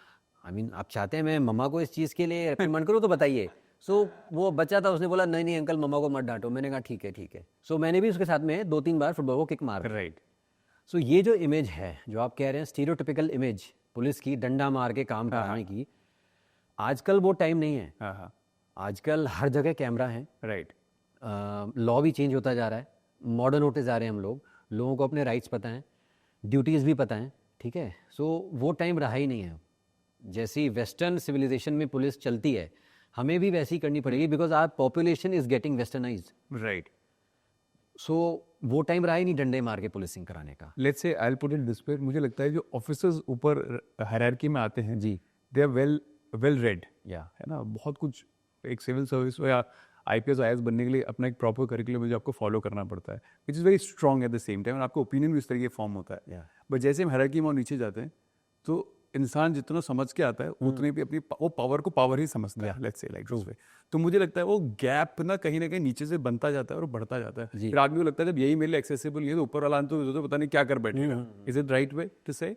I mean आप चाहते हैं मैं मम्मा को इस चीज़ के लिए रिकमेंड करूँ तो बताइए। सो वो बच्चा था, उसने बोला नहीं नहीं अंकल मम्मा को मत डांटो। मैंने कहा ठीक है ठीक है। सो मैंने भी उसके साथ में 2-3 बार फुटबॉल को किक मार, राइट। सो ये जो इमेज है जो आप कह रहे हैं स्टीरियोटिपिकल इमेज पुलिस की, डंडा मार के काम कराने की, आजकल वो टाइम नहीं है। आजकल हर जगह कैमरा है, राइट। लॉ भी चेंज होता जा रहा है, मॉडर्न होते जा रहे हैं हम लोग, लोगों को अपने राइट्स पता हैं, ड्यूटीज़ भी पता हैं, ठीक है। सो वो टाइम रहा ही नहीं है। जैसी वेस्टर्न सिविलाइजेशन में पुलिस चलती है, हमें भी वैसी करनी पड़ेगी because our population is getting westernised. Right. So वो टाइम रहा ही नहीं डंडे मार के पुलिसिंग कराने का। Let's say I will put it this way, मुझे लगता है जो ऑफिसर्स ऊपर हायरार्की में आते हैं जी दे आर वेल रेड, या है ना। बहुत कुछ एक सिविल सर्विस या IPS IAS बनने के लिए अपना एक प्रॉपर करिकुलम है जो आपको फॉलो करना पड़ता है, which is very strong at the same time, और आपका ओपिनियन भी इस तरीके फॉर्म होता है। या बट जैसे हम हायरार्की में और नीचे जाते हैं तो इंसान जितना समझ के आता है उतने भी अपनी वो पावर को पावर ही समझता है, let's say like this way. तो मुझे लगता है वो गैप ना कहीं नीचे से बनता जाता है और बढ़ता जाता है। जी। फिर आदमी को लगता है जब यही मेरे लिए एक्सेसिबल है तो ऊपर वाला तो पता नहीं क्या कर बैठेगा। Is it right way to say?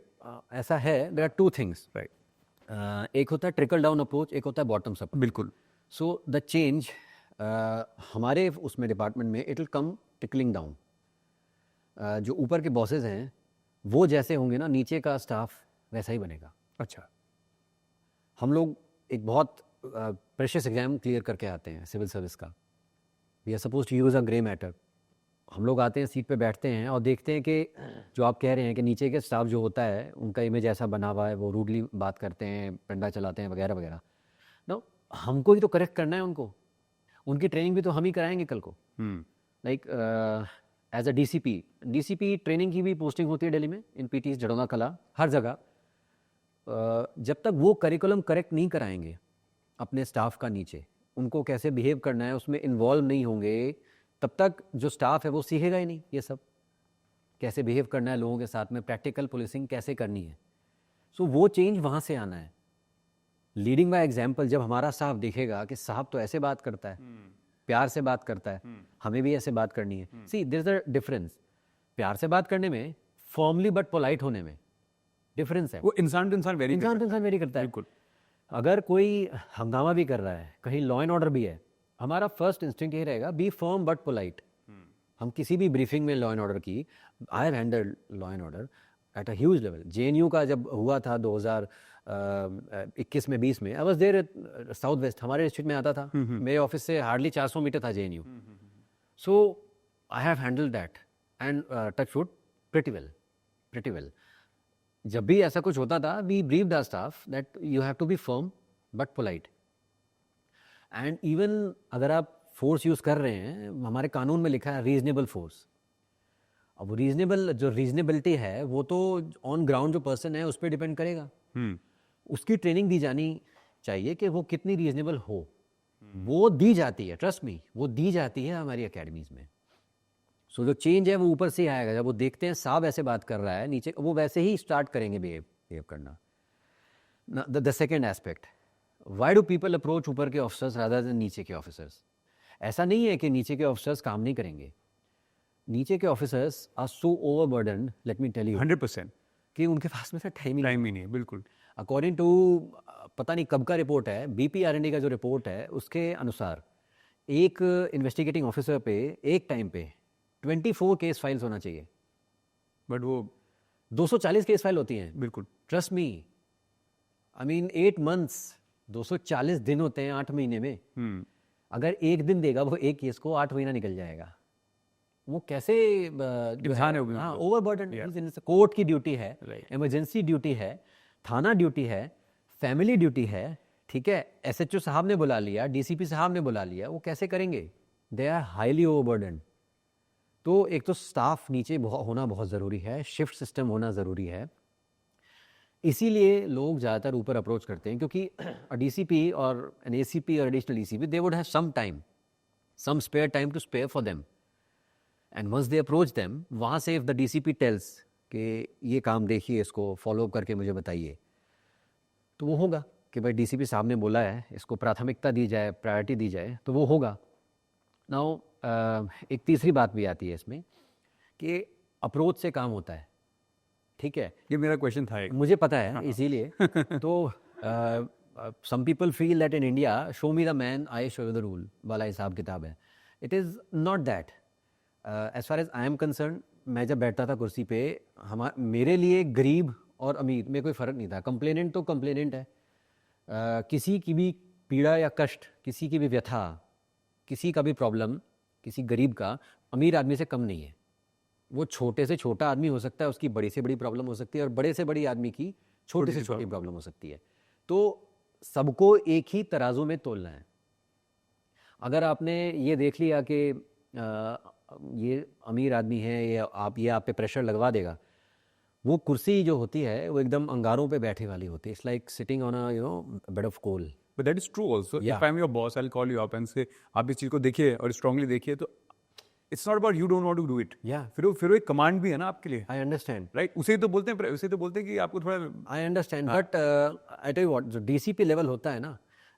ऐसा है, there are two things. Right. एक होता है ट्रिकल डाउन अप्रोच, एक होता है बॉटम्स अप। बिल्कुल। सो द चेंज हमारे उसमें डिपार्टमेंट में it will come tickling down. जो ऊपर के बॉसेस हैं वो जैसे होंगे ना, नीचे का स्टाफ वैसा ही बनेगा। अच्छा। हम लोग एक बहुत प्रेशियस एग्जाम क्लियर करके आते हैं सिविल सर्विस का। We are suppose to use a grey matter. हम लोग आते हैं, सीट पे बैठते हैं और देखते हैं कि जो आप कह रहे हैं कि नीचे के स्टाफ जो होता है उनका इमेज ऐसा बना हुआ है, वो रूडली बात करते हैं, डंडा चलाते हैं वगैरह वगैरह। नो, हमको ही तो करेक्ट करना है उनको। उनकी ट्रेनिंग भी तो हम ही कराएंगे कल को। Like as a DCP training की भी पोस्टिंग होती है दिल्ली में, इन PTs, जड़ोना कला, हर जगह। जब तक वो करिकुलम करेक्ट नहीं कराएंगे अपने स्टाफ का नीचे, उनको कैसे बिहेव करना है उसमें इन्वॉल्व नहीं होंगे, तब तक जो स्टाफ है वो सीखेगा ही नहीं ये सब, कैसे बिहेव करना है लोगों के साथ में, प्रैक्टिकल पुलिसिंग कैसे करनी है। सो वो चेंज वहाँ से आना है, लीडिंग बाय एग्जाम्पल। जब हमारा स्टाफ देखेगा कि साहब तो ऐसे बात करता है, प्यार से बात करता है, हमें भी ऐसे बात करनी है। सी देयर इज अ डिफरेंस, प्यार से बात करने में, फॉर्मली बट पोलाइट होने में डिफरेंस है। वो इंसान टू इंसान वेरी करता है। बिल्कुल। अगर कोई हंगामा भी कर रहा है, कहीं लॉ एंड ऑर्डर भी है, हमारा फर्स्ट इंस्टिंक्ट यही रहेगा, बी फर्म बट पोलाइट। हम किसी भी ब्रीफिंग में लॉ एंड ऑर्डर की, I have handled law and order at a huge level. JNU का जब हुआ था 2021 में 20 में, I was there south west, हमारे डिस्ट्रिक्ट में आता था। मेरे ऑफिस से हार्डली 400 मीटर था JNU। So I have handled that and touch wood pretty well. जब भी ऐसा कुछ होता था, we brief the staff that you have to be firm but polite. And even अगर आप फोर्स यूज़ कर रहे हैं, हमारे कानून में लिखा है रीजनेबल फोर्स। अब जो रीजनेबिलिटी है वो तो ऑन ग्राउंड जो पर्सन है उस पर डिपेंड करेगा। उसकी ट्रेनिंग दी जानी चाहिए कि वो कितनी रीजनेबल हो। वो दी जाती है, ट्रस्ट मी, वो दी जाती है हमारी अकेडमीज़ में। सो जो चेंज है वो ऊपर से ही आएगा। जब वो देखते हैं साहब ऐसे बात कर रहा है, नीचे वो वैसे ही स्टार्ट करेंगे बिहेव करना। The second aspect, why do people approach ऊपर के ऑफिसर्स रादर देन नीचे के ऑफिसर्स? ऐसा नहीं है कि नीचे के ऑफिसर्स काम नहीं करेंगे। नीचे के officers are so overburdened, let me tell you, 100%, कि उनके पास में टाइम ही नहीं है। बिल्कुल। अकॉर्डिंग टू पता नहीं कब का रिपोर्ट है, BP-R&D का जो रिपोर्ट है उसके अनुसार एक इन्वेस्टिगेटिंग ऑफिसर पे एक टाइम पे 24 केस फाइल्स होना चाहिए, बट वो 240 केस फाइल होती हैं। बिल्कुल। Trust me, I mean 8 months, 240 दिन होते हैं 8 महीने में। अगर एक दिन देगा वो एक केस को, 8 महीना निकल जाएगा। वो कैसे ओवरबर्डन। कोर्ट की ड्यूटी है, इमरजेंसी ड्यूटी है, थाना ड्यूटी है, फैमिली ड्यूटी है, ठीक है, SHO साहब ने बुला लिया, DCP साहब ने बुला लिया, वो कैसे करेंगे? They are highly overburden. तो एक तो स्टाफ नीचे होना बहुत ज़रूरी है, शिफ्ट सिस्टम होना ज़रूरी है। इसीलिए लोग ज़्यादातर ऊपर अप्रोच करते हैं, क्योंकि DCP और एन ACP और additional ECP, they would have some time, some spare time to spare for them. And once they approach them, वहाँ से इफ द DCP टेल्स कि ये काम देखिए, इसको फॉलो करके मुझे बताइए, तो वो होगा कि भाई DCP साहब ने बोला है, इसको प्राथमिकता दी जाए, प्रायोरिटी दी जाए, तो वो होगा। नाउ एक तीसरी बात भी आती है इसमें कि अप्रोच से काम होता है, ठीक है। ये मेरा क्वेश्चन था एक। मुझे पता है, इसीलिए तो some people feel that in India, show me the man I show you the rule वाला हिसाब किताब है। It is not that. As far as I am concern, मैं जब बैठता था कुर्सी पे, मेरे लिए गरीब और अमीर में कोई फ़र्क नहीं था। कंप्लेनेंट तो कंप्लेनेंट है। किसी की भी पीड़ा या कष्ट, किसी की भी व्यथा, किसी का भी प्रॉब्लम, किसी गरीब का अमीर आदमी से कम नहीं है। वो छोटे से छोटा आदमी हो सकता है, उसकी बड़ी से बड़ी प्रॉब्लम हो सकती है, और बड़े से बड़ी आदमी की छोटी से छोटी प्रॉब्लम हो सकती है। तो सबको एक ही तराजू में तोलना है। अगर आपने ये देख लिया कि ये अमीर आदमी है, ये आप पे प्रेशर लगवा देगा, वो कुर्सी जो होती है वो एकदम अंगारों पे बैठे वाली होती है. It's like sitting on a bed of coal. But that is true also. Yeah. If I'm your boss, I'll call you up and say, आप इस चीज़ को देखिए और स्ट्रांगली देखिए, तो it's not about you don't want to do it. Yeah. फिर वो एक कमांड भी है ना आपके लिए, आई अंडरस्टैंड. राइट? उसे ही तो बोलते हैं कि आपको थोड़ा I understand, but I tell you what, जो डीसीपी लेवल होता है ना,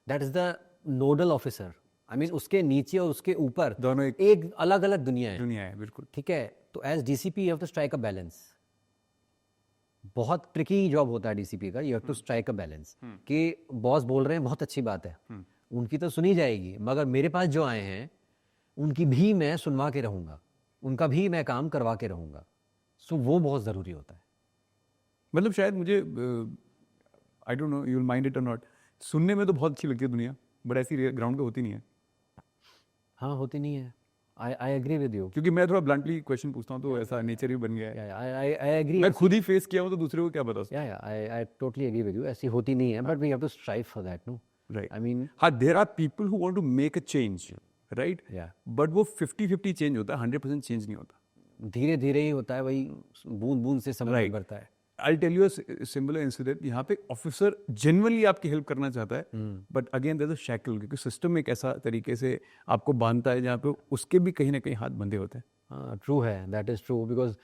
that is the nodal officer. I mean उसके नीचे और उसके ऊपर दोनों एक अलग अलग दुनिया है. दुनिया है, बिल्कुल. ठीक है, तो as DCP you have to strike a balance. बहुत ट्रिकी जॉब होता है डीसीपी का. You have to strike a balance कि बॉस बोल रहे हैं, बहुत अच्छी बात है, उनकी तो सुनी जाएगी, मगर मेरे पास जो आए हैं उनकी भी मैं सुनवा के रहूँगा, उनका भी मैं काम करवा के रहूँगा. सो वो बहुत ज़रूरी होता है. मतलब शायद मुझे आई don't no, you will mind it और नॉट, सुनने में तो बहुत अच्छी लगती है दुनिया, बट ऐसी ग्राउंड पे होती नहीं है. हाँ, होती नहीं है. I agree with you. क्योंकि मैं थोड़ा ब्लंटली क्वेश्चन पूछता हूँ, तो ऐसा नेचर ही बन गया है. I agree. मैं खुद ही फेस किया हूँ, तो दूसरे को क्या पता. I totally agree with you. ऐसी होती नहीं है, but we have to strive for that. No, right. I mean, हाँ, there are people who want to make a change, right, Yeah. But वो 50-50 चेंज होता है, 100% चेंज नहीं होता. धीरे धीरे ही होता है, वही बूंद बूंद से समझ Right. बढ़ता है. I tell you similar incident. यहाँ पे ऑफिसर जेन्युइनली आपकी हेल्प करना चाहता है, but again there is a shackle, क्योंकि सिस्टम एक ऐसा तरीके से आपको बांधता है जहाँ पे उसके भी कहीं ना कहीं हाथ बंधे होते हैं. हाँ, ट्रू है, दैट इज़ ट्रू. बिकॉज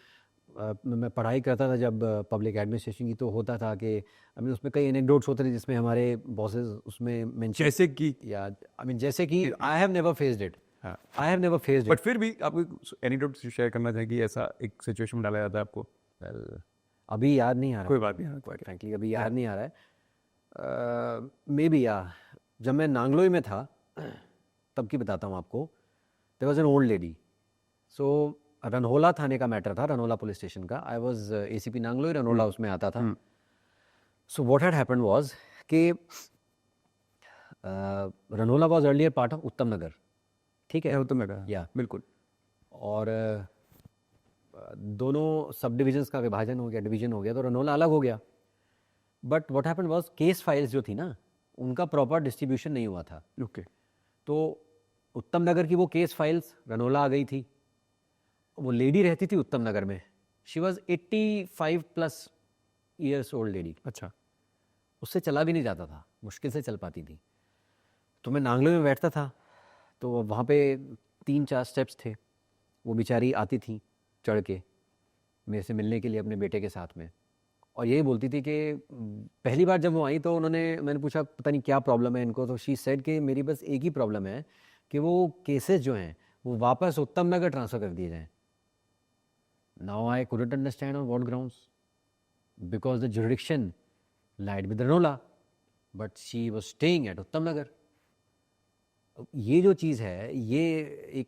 मैं पढ़ाई करता था जब पब्लिक एडमिनिस्ट्रेशन की, तो होता था कि आई मीन उसमें कई एनेक्डोट्स होते थे जिसमें हमारे बॉसेस उसमें मेंशन, जैसे कि या आई मीन जैसे कि I have never faced it. हाँ. I have never faced but it. फिर भी आपको एनीडोट शेयर करना चाहिए कि ऐसा एक सिचुएशन में डाला जाता है आपको. वेल, अभी याद नहीं आ रहा. कोई बात नहीं, कोई फ्रैंकली अभी याद नहीं आ रहा है. मे बी जब मैं नांगलोई में था तब की बताता हूँ आपको. There was an old lady. So Ranhola थाने का मैटर था, रनहोला पुलिस स्टेशन का. I was ACP Nangloi, Ranhola उसमें आता था. So what had happened was कि Ranhola was earlier part of Uttam Nagar. ठीक है, उत्तम नगर. या बिल्कुल. और दोनों सब डिविजन्स का विभाजन हो गया, डिवीजन हो गया, तो रनहोला अलग हो गया. But what happened was, case files जो थी ना, उनका प्रॉपर डिस्ट्रीब्यूशन नहीं हुआ था. ओके. तो उत्तम नगर की वो केस फाइल्स रनहोला आ गई थी. वो लेडी रहती थी उत्तम नगर में. She was 85 plus years old lady. अच्छा. उससे चला भी नहीं जाता था, मुश्किल से चल पाती थी. तो मैं नांगलोई में बैठता था, तो वहाँ पे 3-4 स्टेप्स थे. वो बेचारी आती थी चढ़ के मेरे से मिलने के लिए अपने बेटे के साथ में, और यही बोलती थी कि पहली बार जब वो आई तो मैंने पूछा पता नहीं क्या प्रॉब्लम है इनको. तो शी सेड कि मेरी बस एक ही प्रॉब्लम है कि वो केसेस जो हैं वो वापस उत्तम नगर ट्रांसफ़र कर दिए जाएँ. Now I couldn't understand on what grounds, because the jurisdiction lied with Ranhola, but she was staying at Uttam Nagar. ये जो चीज़ है, ये एक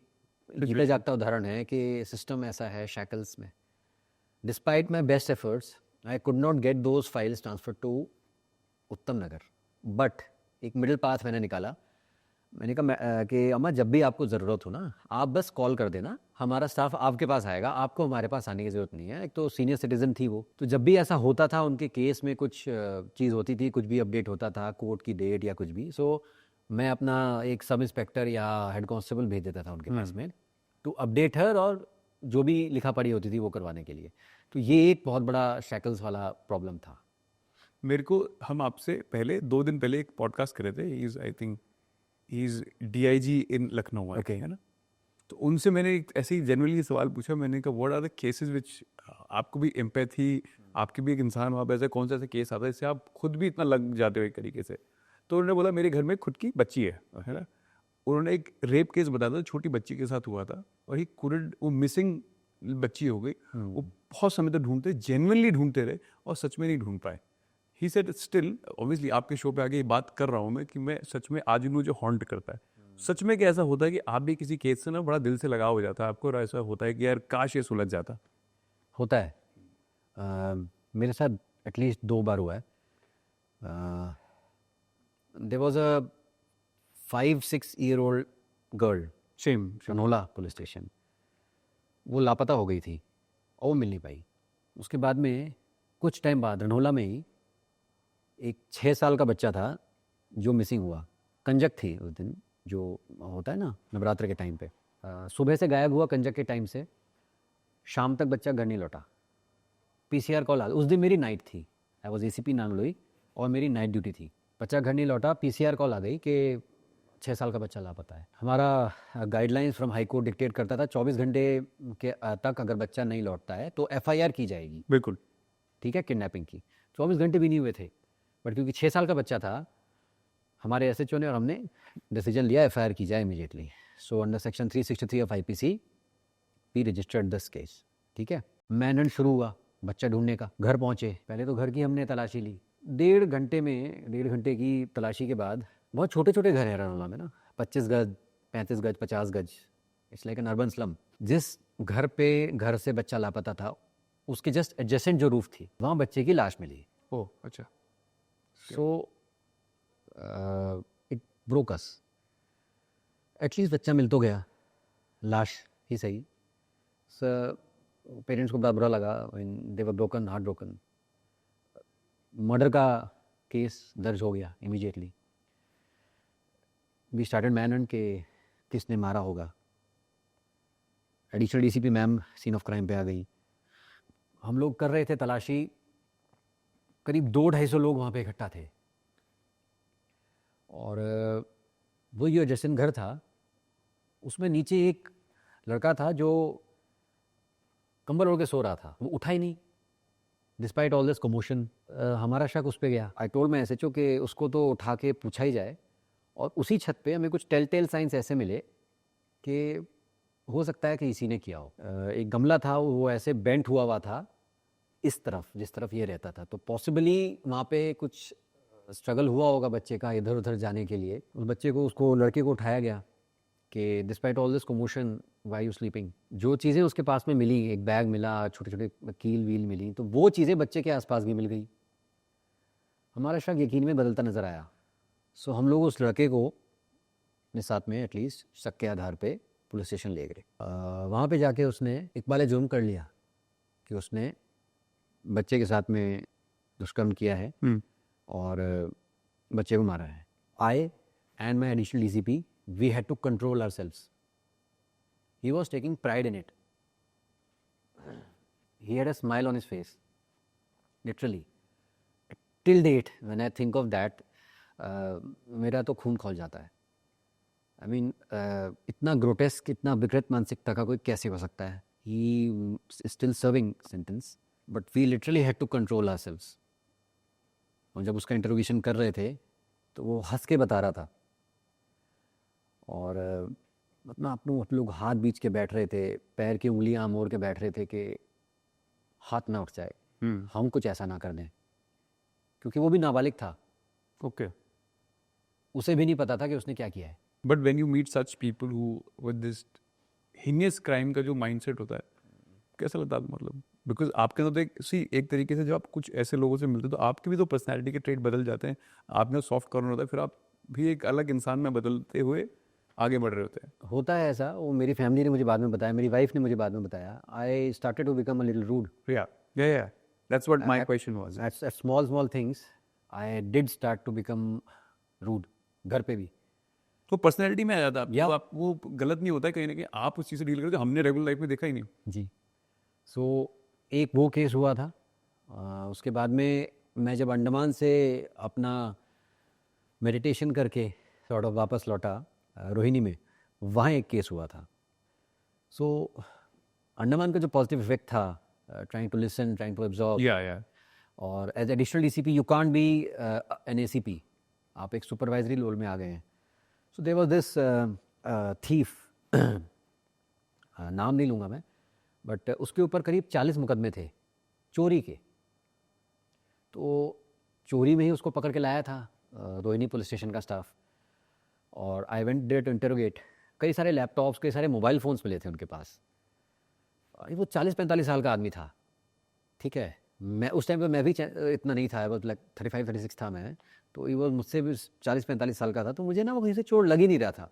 जीता जागता उदाहरण है कि सिस्टम ऐसा है शैकल्स में. Despite my best efforts I could not get those files transfer to Uttam Nagar. But एक मिडिल पाथ मैंने निकाला. मैंने कहा कि अम्मा जब भी आपको ज़रूरत हो ना, आप बस कॉल कर देना, हमारा स्टाफ आपके पास आएगा, आपको हमारे पास आने की ज़रूरत नहीं है. एक तो सीनियर सिटीज़न थी वो, तो जब भी ऐसा होता था, उनके केस में कुछ चीज़ होती थी, कुछ भी अपडेट होता था, कोर्ट की डेट या कुछ भी, सो मैं अपना एक सब इंस्पेक्टर या हेड कांस्टेबल भेज देता था उनके पास में टू अपडेट हर, और जो भी लिखा पढ़ी होती थी वो करवाने के लिए. तो ये एक बहुत बड़ा शैकल्स वाला प्रॉब्लम था. मेरे को, हम आपसे पहले 2 दिन पहले एक पॉडकास्ट करे थे. I think he is DIG in Lucknow. Okay. है ना. तो उनसे मैंने एक ऐसे ही जनरली सवाल पूछा. मैंने कहा what are the cases which आपको भी एम्पैथी, आपके भी एक इंसान हो, आप ऐसे कौन सा ऐसा केस आता है जिससे आप खुद भी इतना लग जाते हो एक तरीके से. तो उन्होंने बोला मेरे घर में खुद की बच्ची है ना. उन्होंने एक रेप केस बताया था, छोटी बच्ची के साथ हुआ था, और ही कुडंट, वो मिसिंग बच्ची हो गई. वो बहुत समय तक ढूंढते, जेन्युइनली ढूंढते रहे, और सच में नहीं ढूंढ पाए. ही सेड स्टिल, ऑब्वियसली आपके शो पे आगे ये बात कर रहा हूँ मैं कि मैं सच में आज भी जो हॉन्ट करता है. सच में क्या ऐसा होता है कि आप भी किसी केस से ना बड़ा दिल से लगाव हो जाता है आपको, और ऐसा होता है कि यार काश ये सुलझ जाता. होता है. मेरे साथ एटलीस्ट 2 बार हुआ है. There was a 5-6 year old girl, same. Ranhola police station. वो लापता हो गई थी और वो मिल नहीं पाई. उसके बाद में कुछ टाइम बाद रनहोला में ही एक 6 साल का बच्चा था जो मिसिंग हुआ. कंजक थी उस दिन, जो होता है ना नवरात्र के टाइम पे। सुबह से गायब हुआ कंजक के टाइम से, शाम तक बच्चा घर नहीं लौटा। पीसीआर कॉल आ, उस दिन मेरी नाइट थी, आई वॉज एसीपी नांगलोई और मेरी नाइट ड्यूटी थी। बच्चा घर नहीं लौटा, पीसीआर कॉल आ गई कि 6 साल का बच्चा लापता है। हमारा guidelines from high court dictate करता था 24 घंटे के तक अगर बच्चा नहीं लौटता है तो एफआईआर की जाएगी, बिल्कुल। ठीक है, किडनैपिंग की। 24 घंटे भी नहीं हुए थे, बट क्योंकि 6 साल का बच्चा था, हमारे एसएचओ ने और हमने डिसीजन लिया एफआईआर की जाए immediately. So under section 363 of IPC we registered this case, ठीक है। मैनहंट शुरू हुआ बच्चा ढूंढने का। घर पहुंचे, पहले तो घर की हमने तलाशी ली। 1.5 घंटे की तलाशी के बाद, बहुत छोटे छोटे घर हैं रनौला में ना, 25 गज, 35 गज, 50 गज, it's like an urban slum. जिस घर से बच्चा लापता था उसके जस्ट एडजेसेंट जो रूफ थी, वहाँ बच्चे की लाश मिली। ओह अच्छा। So it broke us. At least बच्चा मिल तो गया, लाश ही सही। पेरेंट्स को बड़ा बुरा लगा, they were broken, heart broken. Murder का केस दर्ज हो गया इमीडिएटली। वी स्टार्टेड मैन के किसने मारा होगा। Additional DCP ma'am scene of crime पे आ गई। हम लोग कर रहे थे तलाशी, करीब 200-250 लोग वहाँ पे इकट्ठा थे। और वो जो जैसन घर था उसमें नीचे एक लड़का था जो कंबल ओढ़ के सो रहा था, वो उठा ही नहीं डिस्पाइट ऑल दिस कमोशन। हमारा शक उस पर गया। आई टोल्ड माय एसएचओ कि उसको तो उठा के पूछा ही जाए। और उसी छत पे हमें कुछ टेल साइंस ऐसे मिले कि हो सकता है कि इसी ने किया हो। एक गमला था, वो ऐसे बेंट हुआ था इस तरफ जिस तरफ ये रहता था, तो पॉसिबली वहाँ पे कुछ स्ट्रगल हुआ होगा बच्चे का इधर उधर जाने के लिए। उस बच्चे को, उसको लड़के को उठाया गया कि despite all this commotion why you sleeping. जो चीज़ें उसके पास में मिली, एक बैग मिला, छोटे छोटे कील वील मिली, तो वो चीज़ें बच्चे के आसपास भी मिल गई। हमारा शक यकीन में बदलता नज़र आया। सो हम लोग उस लड़के को अपने साथ में एटलीस्ट शक के आधार पे पुलिस स्टेशन ले गए। वहाँ पे जाके उसने इकबाल जुर्म कर लिया कि उसने बच्चे के साथ में दुष्कर्म किया है और बच्चे को मारा है। I and my additional DCP, we had to control ourselves. He was taking pride in it. He had a smile on his face, literally. Till date, when I think of that, मेरा तो खून खौल जाता है। I mean, इतना grotesque, इतना विकृत मानसिकता का कोई कैसे हो सकता है? He is still serving sentence, but we literally had to control ourselves. और जब उसका इंटरोगेशन कर रहे थे तो वो हंस के बता रहा था और अपना आप लोग हाथ बीच के बैठ रहे थे, पैर की उंगलियां मोड़ के बैठ रहे थे कि हाथ ना उठ जाए, हम कुछ ऐसा ना कर दें, क्योंकि वो भी नाबालिग था। ओके। उसे भी नहीं पता था कि उसने क्या किया है। But when you meet such people who with this heinous crime का जो माइंडसेट होता है, कैसा लगता है? मतलब बिकॉज आपके अंदर तो एक तरीके से जब आप कुछ ऐसे लोगों से मिलते हो तो आपके भी तो पर्सनैलिटी के ट्रेट बदल जाते हैं। आप में सॉफ्ट कॉर्नर होता है, फिर आप भी एक अलग इंसान में बदलते हुए आगे बढ़ रहे होते हैं। होता है ऐसा, वो मेरी फैमिली ने मुझे बाद में बताया, मेरी वाइफ ने मुझे बाद में बताया। I started to become a little rude. Yeah that's what my question was. At small things I did start to become rude, घर पे भी। तो पर्सनैलिटी में आ जाता है। या तो आप वो गलत नहीं होता है कहीं ना कहीं, आप उस चीज़ से डील करते हो, हमने रेगुलर लाइफ में देखा ही नहीं। जी। सो एक वो केस हुआ था। उसके बाद में मैं जब अंडमान से अपना मेडिटेशन करके सॉर्ट ऑफ वापस लौटा रोहिणी में, वहाँ एक केस हुआ था। सो अंडमान का जो पॉजिटिव इफेक्ट था, trying to listen, trying to absorb, yeah और as additional DCP you can't be an ACP, आप एक सुपरवाइजरी रोल में आ गए हैं। So there was this thief, नाम नहीं लूँगा मैं, बट उसके ऊपर करीब 40 मुकदमे थे चोरी के। तो चोरी में ही उसको पकड़ के लाया था रोहिणी पुलिस स्टेशन का स्टाफ, और I went there to interrogate. कई सारे लैपटॉप्स, कई सारे मोबाइल फ़ोन्स मिले थे उनके पास। वो 40-45 साल का आदमी था, ठीक है। मैं उस टाइम पे मैं भी इतना नहीं था, बस लाइक 35-36 था मैं, तो वो मुझसे भी 40-45 साल का था। तो मुझे ना वो कहीं से चोट लग ही नहीं रहा था।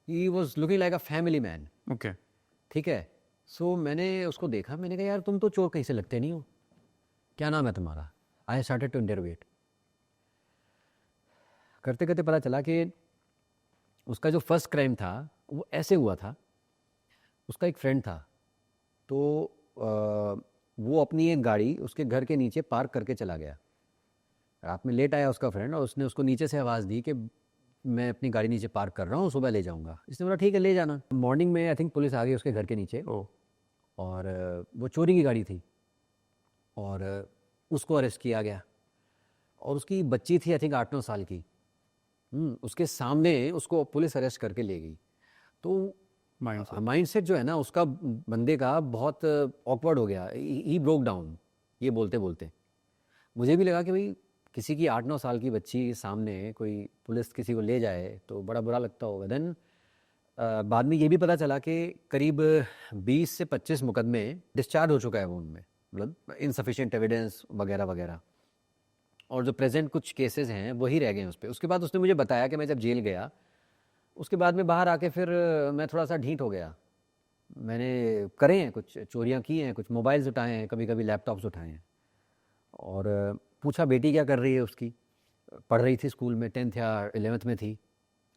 He was looking like a family man, okay. ठीक है। सो मैंने उसको देखा, मैंने कहा यार तुम तो चोर कहीं से लगते नहीं हो, क्या नाम है तुम्हारा? I started to interrogate. करते करते पता चला कि उसका जो फर्स्ट क्राइम था वो ऐसे हुआ था, उसका एक फ्रेंड था, तो वो अपनी एक गाड़ी उसके घर के नीचे पार्क करके चला गया। रात में लेट आया उसका फ्रेंड और उसने उसको नीचे से आवाज़ दी कि मैं अपनी गाड़ी नीचे पार्क कर रहा हूँ, सुबह ले जाऊँगा। इसने बोला ठीक है ले जाना। मॉर्निंग में आई थिंक पुलिस आ गई उसके घर के नीचे, ओ और वो चोरी की गाड़ी थी, और उसको अरेस्ट किया गया। और उसकी बच्ची थी आई थिंक 8-9 साल की। उसके सामने उसको पुलिस अरेस्ट करके ले गई। तो माइंडसेट जो है ना उसका, बंदे का बहुत ऑकवर्ड हो गया, ही ब्रोक डाउन ये बोलते बोलते। मुझे भी लगा कि भाई किसी की 8-9 साल की बच्ची के सामने कोई पुलिस किसी को ले जाए तो बड़ा बुरा लगता होगा। देन बाद में ये भी पता चला कि करीब 20 से 25 मुकदमे डिस्चार्ज हो चुका है वो उनमें, मतलब इनसफिशिएंट एविडेंस वगैरह वगैरह, और जो प्रेजेंट कुछ केसेस हैं वही रह गए हैं उस पर। उसके बाद उसने मुझे बताया कि मैं जब जेल गया उसके बाद में बाहर आके फिर मैं थोड़ा सा ढीठ हो गया। मैंने करे हैं, कुछ चोरियां की हैं, कुछ मोबाइल्स उठाए हैं, कभी कभी लैपटॉप्स उठाए हैं। और पूछा बेटी क्या कर रही है उसकी, पढ़ रही थी स्कूल में, 10th या 11th में थी।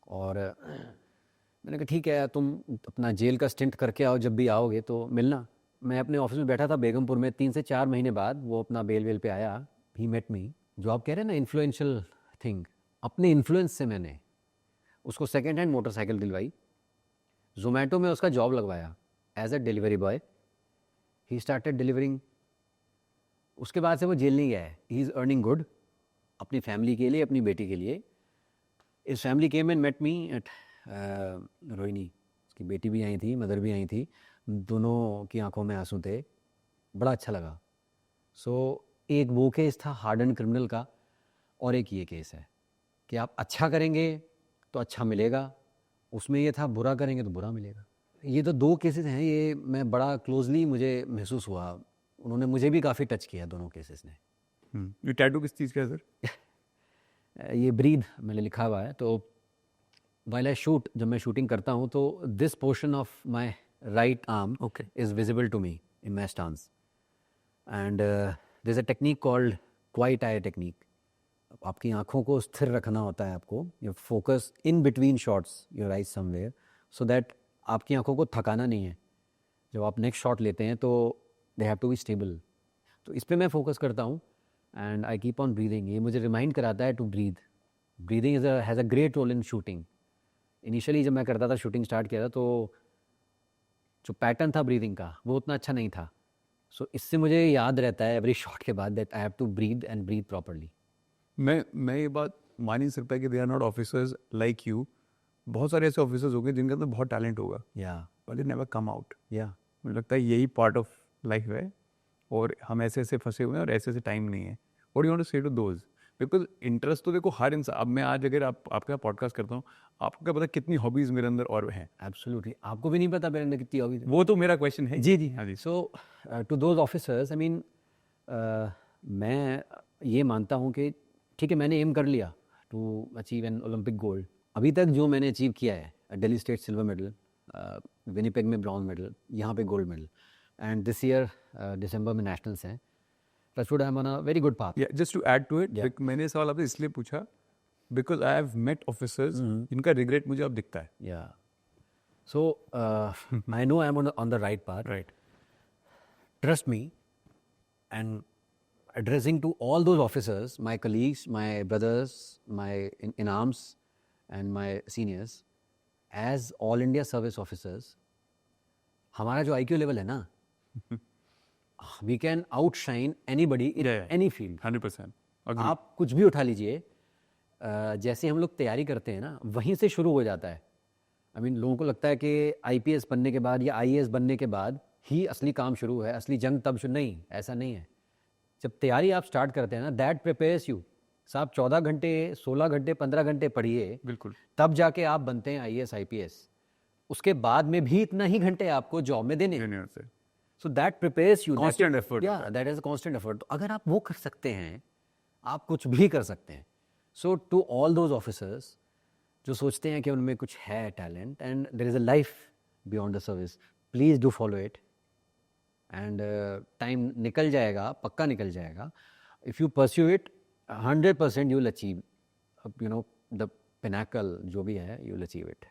और मैंने कहा ठीक है तुम अपना जेल का स्टिंट करके आओ, जब भी आओगे तो मिलना। मैं अपने ऑफिस में बैठा था बेगमपुर में, 3 से 4 महीने बाद वो अपना बेल वेल पे आया। He met me. जो आप कह रहे हैं ना इन्फ्लुएंशियल थिंग, अपने इन्फ्लुएंस से मैंने उसको सेकेंड हैंड मोटरसाइकिल दिलवाई, जोमेटो में उसका जॉब लगवाया as a delivery boy. He started delivering. उसके बाद से वो जेल नहीं गया है। ही इज़ अर्निंग गुड अपनी फैमिली के लिए, अपनी बेटी के लिए। His family came and met me at Rohini. उसकी बेटी भी आई थी, मदर भी आई थी, दोनों की आंखों में आंसू थे, बड़ा अच्छा लगा। सो एक वो केस था हार्डन क्रिमिनल का, और एक ये केस है कि आप अच्छा करेंगे तो अच्छा मिलेगा, उसमें ये था बुरा करेंगे तो बुरा मिलेगा। ये तो 2 केसेस हैं, ये मैं बड़ा क्लोजली मुझे महसूस हुआ, उन्होंने मुझे भी काफ़ी टच किया दोनों केसेस ने। ये टैटू किस चीज़ का है सर? ये ब्रीद मैंने लिखा हुआ है। तो वाइल आई शूट, जब मैं शूटिंग करता हूँ तो this portion of my right arm Okay. Is visible to me in my stance, and there is a technique called quiet eye technique. आपकी आंखों को स्थिर रखना होता है आपको, your focus in between shots your eyes somewhere, so that आपकी आंखों को थकाना नहीं है। जब आप नेक्स्ट शॉट लेते हैं तो they have to be stable. तो इस पे मैं फोकस करता हूँ, and I keep on breathing. ये मुझे रिमाइंड कराता है to breathe. Breathing is has a great role in shooting. Initially जब मैं करता था, शूटिंग स्टार्ट किया था, तो जो पैटर्न था ब्रीदिंग का वो उतना अच्छा नहीं था। सो इससे मुझे याद रहता है एवरी शॉट के बाद that I have to breathe and breathe properly. मैं ये बात मान ही सकता है कि they are not officers like you. बहुत सारे ऐसे ऑफिसर्स होंगे जिनके अंदर बहुत टैलेंट होगा, या but they never come out. या मुझे लगता है यही पार्ट ऑफ लाइफ है, और हम ऐसे ऐसे फंसे हुए हैं और ऐसे ऐसे टाइम नहीं है। व्हाट यू वांट टू से टू दोज? बिकॉज इंटरेस्ट तो देखो हर इंसान, अब मैं आज अगर आपके साथ पॉडकास्ट करता हूँ, आपको क्या पता कितनी हॉबीज मेरे अंदर और हैं। एब्सोल्युटली, आपको भी नहीं पता मेरे अंदर कितनी हॉबीज। वो तो मेरा क्वेश्चन है। जी जी। हाँ जी। So to those officers, I mean, मैं ये मानता हूँ कि ठीक है मैंने एम कर लिया to achieve an Olympic gold. अभी तक जो मैंने अचीव किया है, Delhi state silver medal, Winnipeg में ब्रॉन्ज मेडल, यहाँ पे gold medal, and this year December में नेशनल्स हैं। Touchwood I am on a very good path. Yeah just to add to it, मैंने सवाल आपसे इसलिए पूछा because I have met officers जिनका रिग्रेट मुझे अब दिखता है। Yeah. So I know I'm on the right path. Right. Trust me, and addressing to all those officers, my colleagues, my brothers, my in arms, and my seniors, as all India service officers, हमारा जो IQ level है ना, we can outshine anybody in any field. 100%। आप कुछ भी उठा लीजिए, जैसे हम लोग तैयारी करते हैं ना, वहीं से शुरू हो जाता है। आई मीन, लोगों को लगता है कि IPS बनने के बाद या IAS बनने के बाद ही असली काम शुरू है, असली जंग तब शुरू। नहीं, ऐसा नहीं है। जब तैयारी आप स्टार्ट करते हैं ना, दैट प्रिपेयर्स यू। साहब 14 घंटे, 16 घंटे, 15 घंटे पढ़िए, बिल्कुल। तब जाके आप बनते हैं IAS IPS। उसके बाद में भी इतना ही घंटे आपको जॉब में देने। जूनियर से so that prepares you. Constant effort या that is a constant effort. तो अगर आप वो कर सकते हैं, आप कुछ भी कर सकते हैं। So to all those officers जो सोचते हैं कि उनमें कुछ है talent and there is a life beyond the service, please do follow it, and time निकल जाएगा, पक्का निकल जाएगा। If you pursue it 100% you will achieve, you know, the pinnacle जो भी है, यू विल अचीव इट.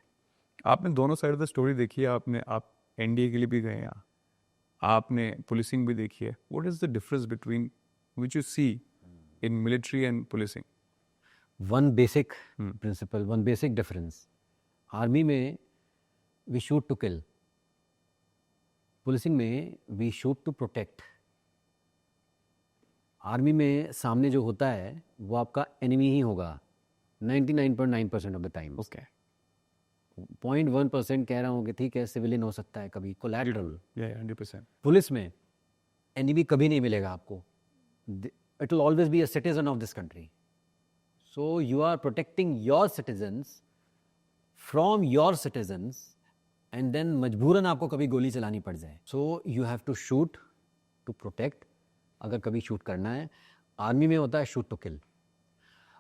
आपने दोनों साइड ऑफ द स्टोरी देखी है, आप एनडीए के लिए भी गए हैं, आपने पुलिसिंग भी देखी है. What is the difference between which you see in military and policing? One basic principle, one basic difference. Army में we shoot to kill, policing में we shoot to protect. Army में सामने जो होता है वो आपका एनिमी ही होगा 99.9% ऑफ द टाइम. ओके. 0.1% कह रहा हूँ कि ठीक है सिविलियन हो सकता है कभी, कोलैटरल. या 100%. पुलिस में एनिमी कभी नहीं मिलेगा आपको. It will always be a citizen of this country. So you are protecting your citizens from your citizens, and then मजबूरन आपको कभी गोली चलानी पड़ जाए. So you have to shoot to protect. अगर कभी शूट करना है, आर्मी में होता है शूट टू किल.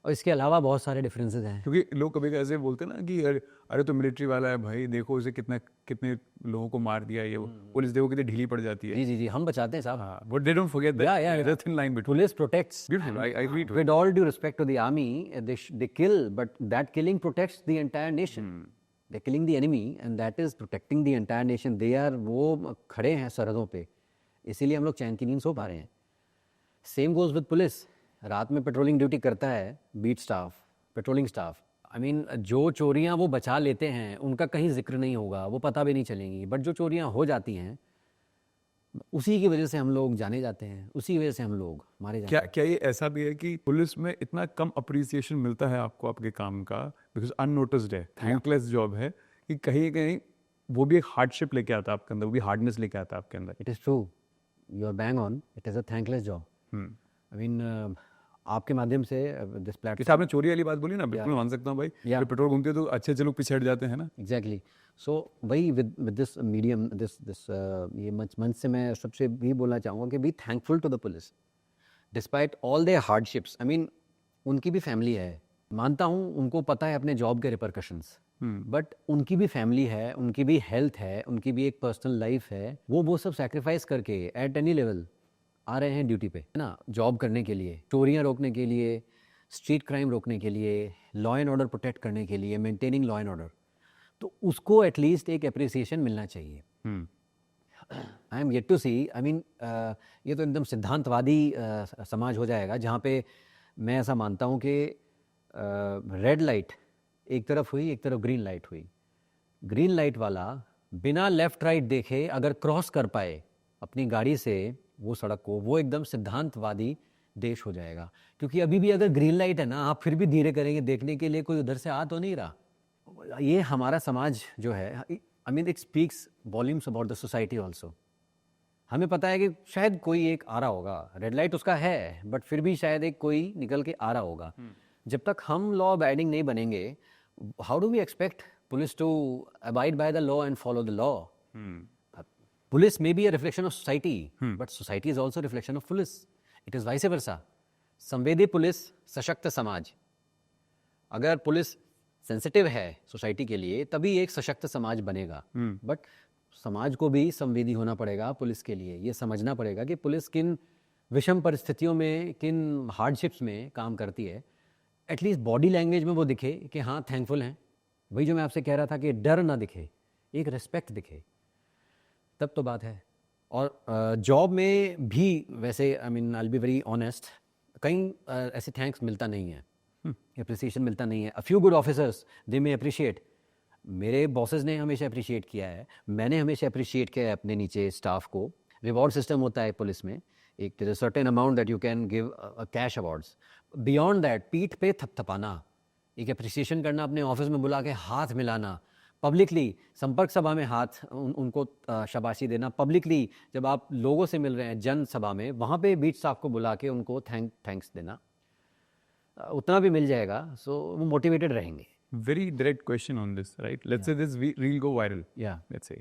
और इसके अलावा बहुत सारे डिफरेंसेस हैं. क्योंकि लोग कभी ऐसे बोलते हैं ना कि अरे तो मिलिट्री वाला है भाई, देखो उसे कितने लोगों को मार दिया, ये वो. पुलिस देखो कितनी ढीली पड़ जाती है. जी जी जी, हम बचाते हैं साहब. हाँ, but they don't forget that. Yeah, yeah, There's a thin line between. Police protects. Beautiful. I agree to it. With all due respect to the army, they kill, but that killing protects the entire nation. They're killing the enemy, and that is protecting the entire nation. They are वो खड़े हैं सरहदों पे, इसीलिए हम लोग चैन की नींद सो पा रहे हैं. Same goes with police. रात में पेट्रोलिंग ड्यूटी करता है beat staff, patrolling staff. I mean जो चोरियां वो बचा लेते हैं उनका कहीं जिक्र नहीं होगा, वो पता भी नहीं चलेंगी. बट जो चोरियां हो जाती हैं उसी की वजह से हम लोग जाने जाते हैं, उसी वजह से हम लोग मारे जाते हैं. क्या ये ऐसा भी है कि पुलिस में इतना कम अप्रिसिएशन मिलता है आपको आपके काम का, बिकॉज अननोटिस्ड है, थैंकलेस जॉब है, कि कहीं कहीं वो भी एक हार्डशिप लेके आता है आपके अंदर, वो भी हार्डनेस लेके आता है आपके अंदर? It is true, you are bang on. It is a thankless job. I mean आपके माध्यम से दिस प्लेटफॉर्म. जैसे आपने चोरी वाली बात बोली ना, बिल्कुल मान सकता हूँ भाई. Yeah. जब पेट्रोल घूमते हैं तो अच्छे अच्छे लोग पीछे हट जाते हैं ना. एग्जैक्टली. सो वही विद दिस मीडियम, दिस ये मंच से मैं सबसे भी बोलना चाहूँगा कि be thankful to the police despite all their hardships. I mean उनकी भी फैमिली है, मानता हूँ उनको पता है अपने जॉब के रिपरकशंस, बट उनकी भी फैमिली है, उनकी भी हेल्थ है, उनकी भी एक पर्सनल लाइफ है. वो सब सेक्रीफाइस करके एट एनी लेवल आ रहे हैं ड्यूटी पे, है ना, जॉब करने के लिए, चोरियां रोकने के लिए, स्ट्रीट क्राइम रोकने के लिए, लॉ एंड ऑर्डर प्रोटेक्ट करने के लिए, मेंटेनिंग लॉ एंड ऑर्डर. तो उसको एटलीस्ट एक अप्रिसिएशन मिलना चाहिए. I am yet to see. I mean ये तो एकदम सिद्धांतवादी समाज हो जाएगा जहाँ पे मैं ऐसा मानता हूँ कि रेड लाइट एक तरफ हुई, एक तरफ ग्रीन लाइट हुई. ग्रीन लाइट वाला बिना लेफ्ट राइट देखे अगर क्रॉस कर पाए अपनी गाड़ी से वो सड़क को, वो एकदम सिद्धांतवादी देश हो जाएगा. क्योंकि अभी भी अगर ग्रीन लाइट है ना, आप फिर भी धीरे करेंगे देखने के लिए, कोई उधर से आ तो नहीं रहा. ये हमारा समाज जो है, I mean it speaks volumes about the society also. हमें पता है कि शायद कोई एक आ रहा होगा, रेड लाइट उसका है, बट फिर भी शायद एक कोई निकल के आ रहा होगा. जब तक हम लॉ अबाइडिंग नहीं बनेंगे, how do we expect police to abide by the law and follow the law? Police may be a reflection of society, but society is also a reflection of police. It is vice versa. संवेदी police, सशक्त समाज. अगर police sensitive है society के लिए, तभी एक सशक्त समाज बनेगा. बट समाज को भी संवेदी होना पड़ेगा पुलिस के लिए. ये समझना पड़ेगा कि पुलिस किन विषम परिस्थितियों में, किन हार्डशिप्स में काम करती है. एटलीस्ट बॉडी लैंग्वेज में वो दिखे कि हाँ थैंकफुल हैं. वही जो मैं आपसे कह रहा था कि डर ना दिखे, एक रिस्पेक्ट दिखे, तब तो बात है. और जॉब में भी वैसे, आई mean I will be very honest, कहीं ऐसे थैंक्स मिलता नहीं है, अप्रिसिएशन मिलता नहीं है. A few good officers they may appreciate. मेरे बॉसेस ने हमेशा अप्रिशिएट किया है, मैंने हमेशा अप्रिशिएट किया है अपने नीचे स्टाफ को. रिवॉर्ड सिस्टम होता है पुलिस में, एक there is a certain amount that you can give cash awards. Beyond that पीठ पे थपथपाना, एक अप्रिसिएशन करना, अपने ऑफिस में बुला के हाथ मिलाना, पब्लिकली संपर्क सभा में हाथ उनको शाबाशी देना, पब्लिकली जब आप लोगों से मिल रहे हैं जन सभा में, वहाँ पे बीट स्टाफ को बुला के उनको थैंक्स देना, उतना भी मिल जाएगा. सो वो मोटिवेटेड रहेंगे. Very direct question on this, right? Let's say this reel go viral. Yeah. Let's say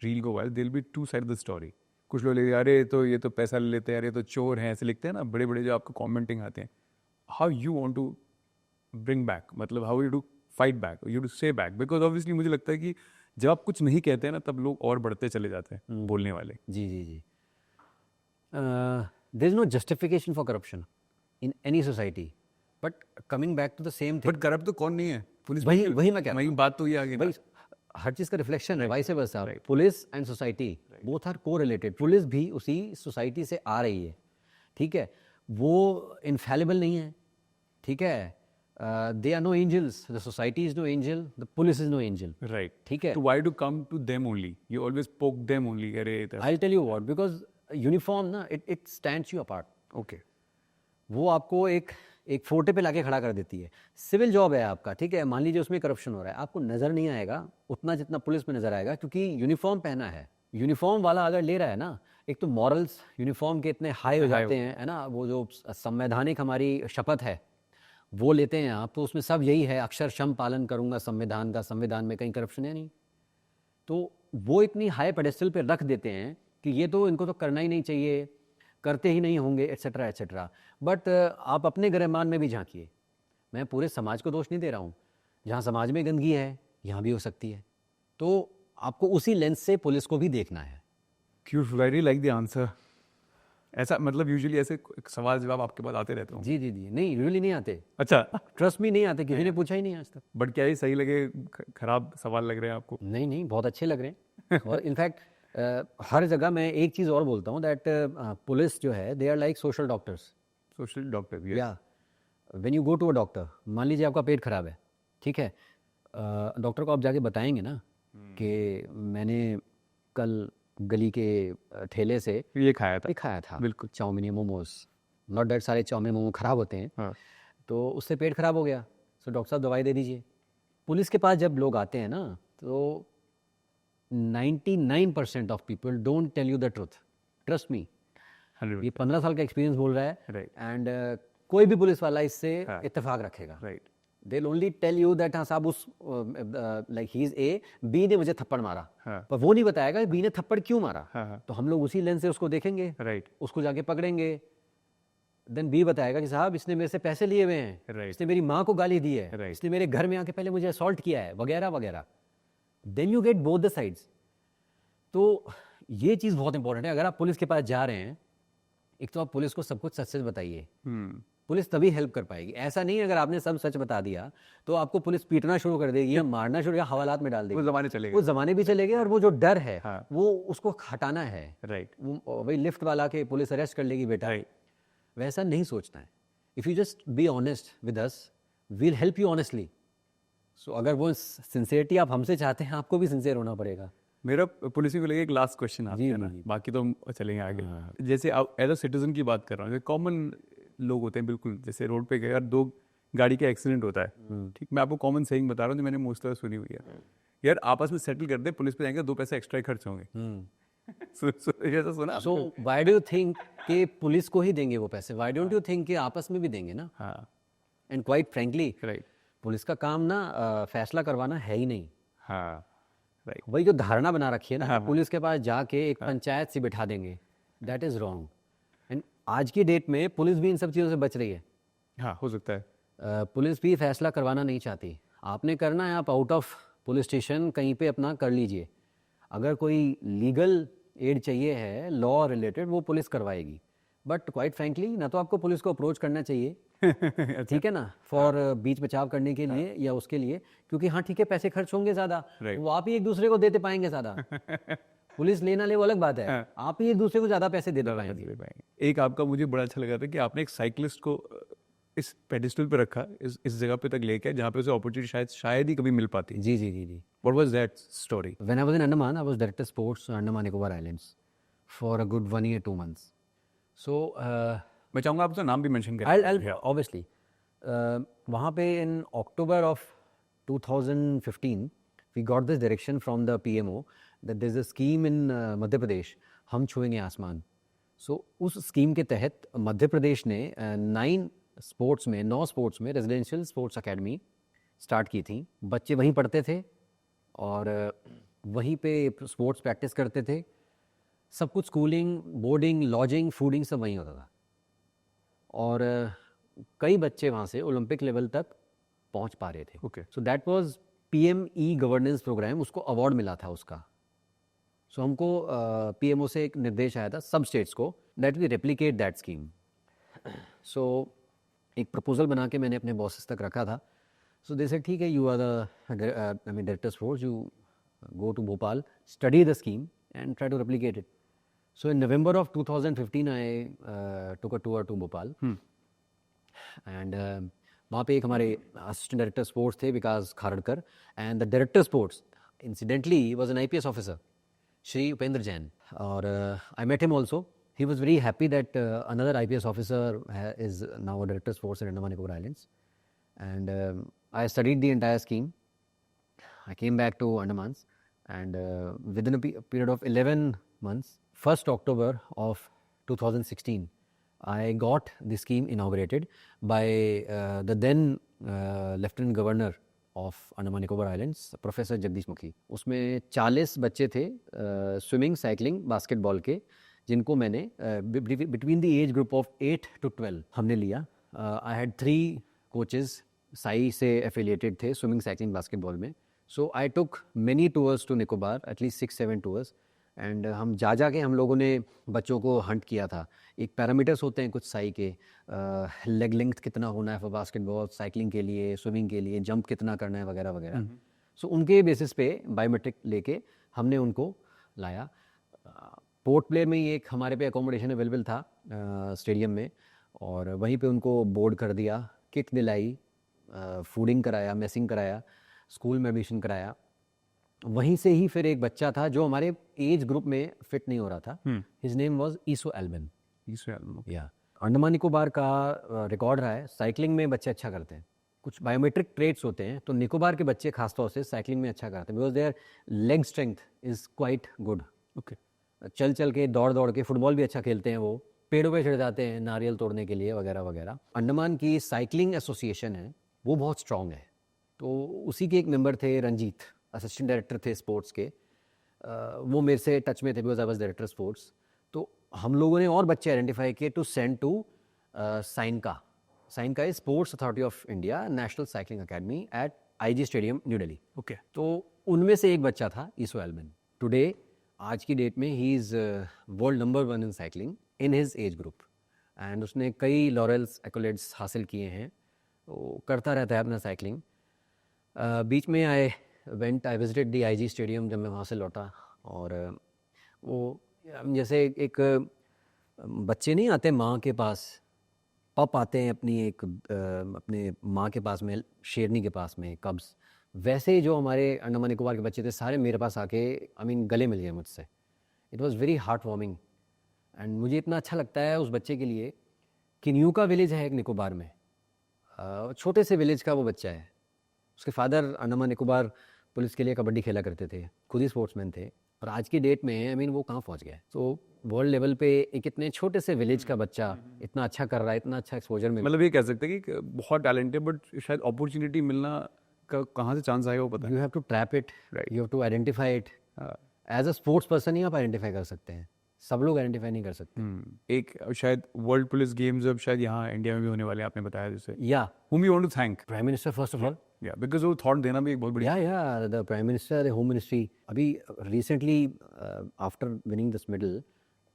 reel go viral. There'll be two sides of the story. कुछ लोग लेते अरे तो ये तो पैसा ले लेते हैं, अरे तो चोर हैं, ऐसे लिखते हैं ना बड़े बड़े जो आपको कमेंटिंग आते हैं. How you want to bring back? मतलब how you do fight back, you do say back? Because obviously मुझे लगता है कि जब आप कुछ नहीं कहते हैं ना, तब लोग और बढ़ते चले जाते हैं बोलने वाले. जी जी जी. There is no justification for corruption in any society. But coming back to the same thing. But corrupt तो कौन नहीं है? पुलिस वही मैं कह रहा वही बात तो ये आ गई ना। भाई हर चीज़ का रिफ्लेक्शन है, vice versa. Police and society both are correlated. Police भी उसी सोसाइटी से आ रही है, ठीक है, वो इनफैलिबल नहीं है, ठीक है, they are no angels, the society is no angel, the police is no angel, right, ठीक है। तो why do come to them only, you always poke them only, अरे I tell you what, because uniform ना it stands you apart. Okay, वो आपको एक फोटे पे लाके खड़ा कर देती है। सिविल जॉब है आपका, ठीक है, मान लीजिए उसमें करप्शन हो रहा है, आपको नज़र नहीं आएगा उतना जितना पुलिस में नज़र आएगा, क्योंकि यूनिफॉर्म पहना है। यूनिफॉर्म वाला अगर ले रहा है ना, एक तो मॉरल्स यूनिफॉर्म के इतने हाई हो जाते हैं, है ना, वो जो संवैधानिक हमारी शपथ है वो लेते हैं आप, तो उसमें सब यही है, अक्षरशः पालन करूंगा संविधान का, संविधान में कहीं करप्शन है नहीं, तो वो इतनी हाई पेडेस्टल पे रख देते हैं कि ये तो इनको तो करना ही नहीं चाहिए, करते ही नहीं होंगे, एट्सेट्रा एट्सेट्रा। बट आप अपने गिरहमान में भी झांकिए, मैं पूरे समाज को दोष नहीं दे रहा हूँ, जहाँ समाज में गंदगी है यहाँ भी हो सकती है, तो आपको उसी लेंस से पुलिस को भी देखना है। Cute, very like the answer. ऐसा मतलब यूजुअली ऐसे सवाल जवाब आपके पास आते रहते होंगे। जी जी जी, नहीं यूजुअली नहीं आते, अच्छा, ट्रस्ट मी नहीं आते, किसी ने पूछा ही नहीं आज तक। बट क्या ये सही लगे, खराब सवाल लग रहे हैं आपको? नहीं नहीं, बहुत अच्छे लग रहे हैं। और इनफैक्ट हर जगह मैं एक चीज़ और बोलता हूँ, दैट पुलिस जो है they are like social doctors. Social doctor, yeah when you go to a doctor, मान लीजिए आपका पेट खराब है, ठीक है, डॉक्टर को आप जाके बताएंगे ना कि मैंने कल गली के ठेले से ये खाया था, ये खाया था, बिल्कुल। चाउमीन या मोमोज, नॉट दैट सारे चाउमीन मोमो खराब होते हैं, हाँ, तो उससे पेट खराब हो गया, सो डॉक्टर साहब दवाई दे दीजिए। पुलिस के पास जब लोग आते हैं ना, तो 99% of people don't tell you the truth, trust me. 100%, ये 15 साल का एक्सपीरियंस बोल रहा है, राइट एंड कोई भी पुलिस वाला इससे हाँ। इत्तेफाक रखेगा। Right, they will only tell you that हाँ साहब उस like he is A, B ने मुझे थप्पड़ मारा, हाँ पर वो नहीं बताएगा बी ने थप्पड़ क्यों मारा। हाँ हाँ, तो हम लोग उसी लेंस से उसको देखेंगे, राइट उसको जाके पकड़ेंगे, देन बी बताएगा कि साहब इसने मेरे से पैसे लिए हुए हैं, राइट इसने मेरी माँ को गाली दी है, Right. इसने मेरे घर में आके पहले मुझे असॉल्ट किया है, वगैरह वगैरह। Then you get both the sides. तो ये चीज़ बहुत इंपॉर्टेंट है। अगर आप पुलिस के पास जा रहे हैं, एक तो आप पुलिस को सब कुछ सच सच बताइए, पुलिस तभी हेल्प कर पाएगी। ऐसा नहीं है अगर आपने सब सच बता दिया तो आपको पुलिस पीटना शुरू कर देगी या मारना शुरू या हवालात में डाल देगी, वो जमाने चले वो गए, ज़माने भी चले गए। और वो जो डर है हाँ। वो उसको हटाना है। राइट वही लिफ्ट वाला के पुलिस अरेस्ट कर लेगी बेटा, राइट, वैसा नहीं सोचना है। If you just be honest with us, we'll help you honestly. So अगर वो सिंसियरिटी आप हमसे चाहते हैं, आपको भी सिंसियर होना पड़ेगा। मेरा पुलिसिंग को लेके एक लास्ट क्वेश्चन आपसे है ना, जी। बाकी तो हम चलेंगे आगे। जैसे आप एज अ सिटीजन की बात कर रहा हूँ, कॉमन लोग होते हैं बिल्कुल, जैसे रोड पे गए और दो गाड़ी का एक्सीडेंट होता है, ठीक, मैं आपको कॉमन सेइंग बता रहा हूँ जो मैंने मोस्ट ऑफ सुनी हुई है, यार आपस में सेटल कर दे, पुलिस पे जाएंगे 2 पैसे एक्स्ट्रा ही खर्च होंगे। ऐसा सुना? So why do you think कि पुलिस को ही देंगे वो पैसे? व्हाई डोंट यू थिंक कि आपस में भी देंगे ना? हाँ and quite frankly right, police का काम ना फैसला करवाना है ही नहीं। हाँ राइट, वही जो धारणा बना रखी है ना, हाँ, पुलिस के पास जाके एक पंचायत से बिठा देंगे, दैट इज़ रॉन्ग। एंड आज की डेट में पुलिस भी इन सब चीज़ों से बच रही है। हाँ हो सकता है, पुलिस भी फैसला करवाना नहीं चाहती। आपने करना है, आप आउट ऑफ पुलिस स्टेशन कहीं पे अपना कर लीजिए। अगर कोई लीगल एड चाहिए है लॉ रिलेटेड, वो पुलिस करवाएगी। बट क्वाइट फ्रैंकली ना तो आपको पुलिस को अप्रोच करना चाहिए, ठीक है ना, फॉर बीच बचाव करने के लिए या उसके लिए, क्योंकि हाँ ठीक है पैसे खर्च होंगे ज़्यादा, Right. वो आप ही एक दूसरे को देते पाएंगे ज़्यादा। पुलिस लेना ले वो अलग बात है, आप ही एक दूसरे को ज़्यादा पैसे देते पाएंगे। दे पाएंगे। एक आपका मुझे बड़ा अच्छा लगा था कि आपने एक साइकिलिस्ट को इस पेडिस्टल पे रखा, इस जगह पे तक लेके जहाँ पे उसे अपॉर्चुनिटी शायद ही कभी मिल पाती। जी जी जी जी। What was that story? When I was in Andaman, I was director sports Andaman Nicobar Islands for a good 1 year 2 months. So मैं चाहूँगा आप उसका नाम भी मेंशन करें। I'll obviously वहाँ पे in October of 2015 we got this direction from the PMO that there's a scheme in Madhya Pradesh, हम छुएंगे आसमान। So उस स्कीम के तहत मध्य प्रदेश ने 9 स्पोर्ट्स में रेजिडेंशियल स्पोर्ट्स अकेडमी स्टार्ट की थी। बच्चे वहीं पढ़ते थे और वहीं पे स्पोर्ट्स प्रैक्टिस करते थे। सब कुछ स्कूलिंग, बोर्डिंग, लॉजिंग, फूडिंग सब वहीं होता था। और कई बच्चे वहाँ से ओलंपिक लेवल तक पहुँच पा रहे थे। Okay, so that was PME governance programme, उसको अवार्ड मिला था उसका। सो हमको PMO से एक निर्देश आया था सब स्टेट्स को that we replicate that scheme. So एक प्रपोजल बना के मैंने अपने बॉसेस तक रखा था। So they said, ठीक है, you are the director of sports, you go to Bhopal, study the scheme and try to replicate it. So in November of 2015, I took a tour to Bhopal. And वहाँ पे एक हमारे assistant director sports थे Vikas Kharadkar, and the director sports incidentally was an IPS officer, Shri Upendra Jain. और I met him also. He was very happy that another IPS officer is now a director of sports in Andaman Nicobar Islands. And I studied the entire scheme. I came back to Andamans, and within a period of 11 months, 1st October of 2016, I got the scheme inaugurated by the then Lieutenant Governor of Andaman Nicobar Islands, Professor Jagdish Mukhi. उसमें 40 बच्चे थे swimming, cycling, basketball के, जिनको मैंने between the age group of 8 to 12 हमने लिया. I had 3 coaches Sai से affiliated थे स्विमिंग, साइकिलिंग, बास्केटबॉल में. So I took many tours to Nicobar, at least 6-7 tours. And हम जा के हम लोगों ने बच्चों को हंट किया था. एक पैरामीटर्स होते हैं कुछ साई के, लेग लेंथ कितना होना है फॉर बास्केटबॉल, साइकिलिंग के लिए, स्विमिंग के लिए, जंप कितना करना है वगैरह वगैरह. सो उनके बेसिस पे बायोमेट्रिक लेके हमने उनको लाया. पोर्ट प्लेयर में ही एक हमारे पे अकोमोडेशन अवेलेबल था स्टेडियम में, और वहीं पे उनको बोर्ड कर दिया, किट दिलाई, फूडिंग कराया, मेसिंग कराया, स्कूल में एडमिशन कराया. वहीं से ही फिर एक बच्चा था जो हमारे एज ग्रुप में फिट नहीं हो रहा था. His name was Iso Alban. Yeah Andaman Nicobar का रिकॉर्ड रहा है, साइकिलिंग में बच्चे अच्छा करते हैं. कुछ बायोमेट्रिक ट्रेट्स होते हैं, तो निकोबार के बच्चे खासतौर से साइकिलिंग में अच्छा करते हैं, because their leg strength is quite good. Okay. चल के, दौड़ के, फुटबॉल भी अच्छा खेलते हैं. वो पेड़ों पे चढ़ जाते हैं नारियल तोड़ने के लिए वगैरह वगैरह. अंडमान की साइकिलिंग एसोसिएशन है, वो बहुत स्ट्रॉन्ग है. तो उसी के एक मेंबर थे रंजीत, असिस्टेंट डायरेक्टर थे स्पोर्ट्स के. वो मेरे से टच में थे because I was director sports. तो हम लोगों ने और बच्चे आइडेंटिफाई किए to send to SAINCA. SAINCA is Sports Authority of India, National Cycling Academy at IG stadium, New Delhi. Okay. तो उनमें से एक बच्चा था ईसो एल्बन. टुडे, आज की डेट में, he is world number 1 in cycling in his age group. And उसने कई लॉरेल्स, एक्कोलेड्स हासिल किए हैं. वो करता रहता है अपना साइकिलिंग. बीच में I visited the IG stadium जब मैं वहाँ से लौटा. और वो जैसे एक बच्चे नहीं आते माँ के पास, पप आते हैं अपने माँ के पास में, शेरनी के पास में, कब्स, वैसे ही जो हमारे अंडमान निकोबार के बच्चे थे सारे मेरे पास आके गले मिल गए मुझसे. It was very heart warming. And मुझे इतना अच्छा लगता है उस बच्चे के लिए कि न्यूका विलेज है एक निकोबार में, छोटे से विलेज का वो बच्चा है. उसके फादर अंडमान निकोबार पुलिस के लिए कबड्डी खेला करते थे, खुद ही स्पोर्ट्समैन थे. और आज की डेट में वो कहाँ पहुँच गया. तो वर्ल्ड लेवल पे एक इतने छोटे से विलेज का बच्चा इतना अच्छा कर रहा है, इतना अच्छा एक्सपोजर मिल, मतलब ये कह सकते हैं कि बहुत टैलेंटेड, बट शायद अपॉर्चुनिटी मिलना का कहाँ से चांस आएगा वो पता you have to trap it, you have to identify it. As a sports person ही आप आइडेंटिफाई कर सकते हैं, सब लोग आइडेंटिफाई नहीं कर सकते. एक शायद वर्ल्ड पुलिस गेम्स अब शायद यहाँ इंडिया में भी होने वाले हैं, आपने बताया जैसे. या whom you want to thank? Prime minister first of all. Yeah, because वो थॉट देना भी एक बहुत बड़ी. Yeah the prime minister, the home ministry. अभी recently after winning this medal,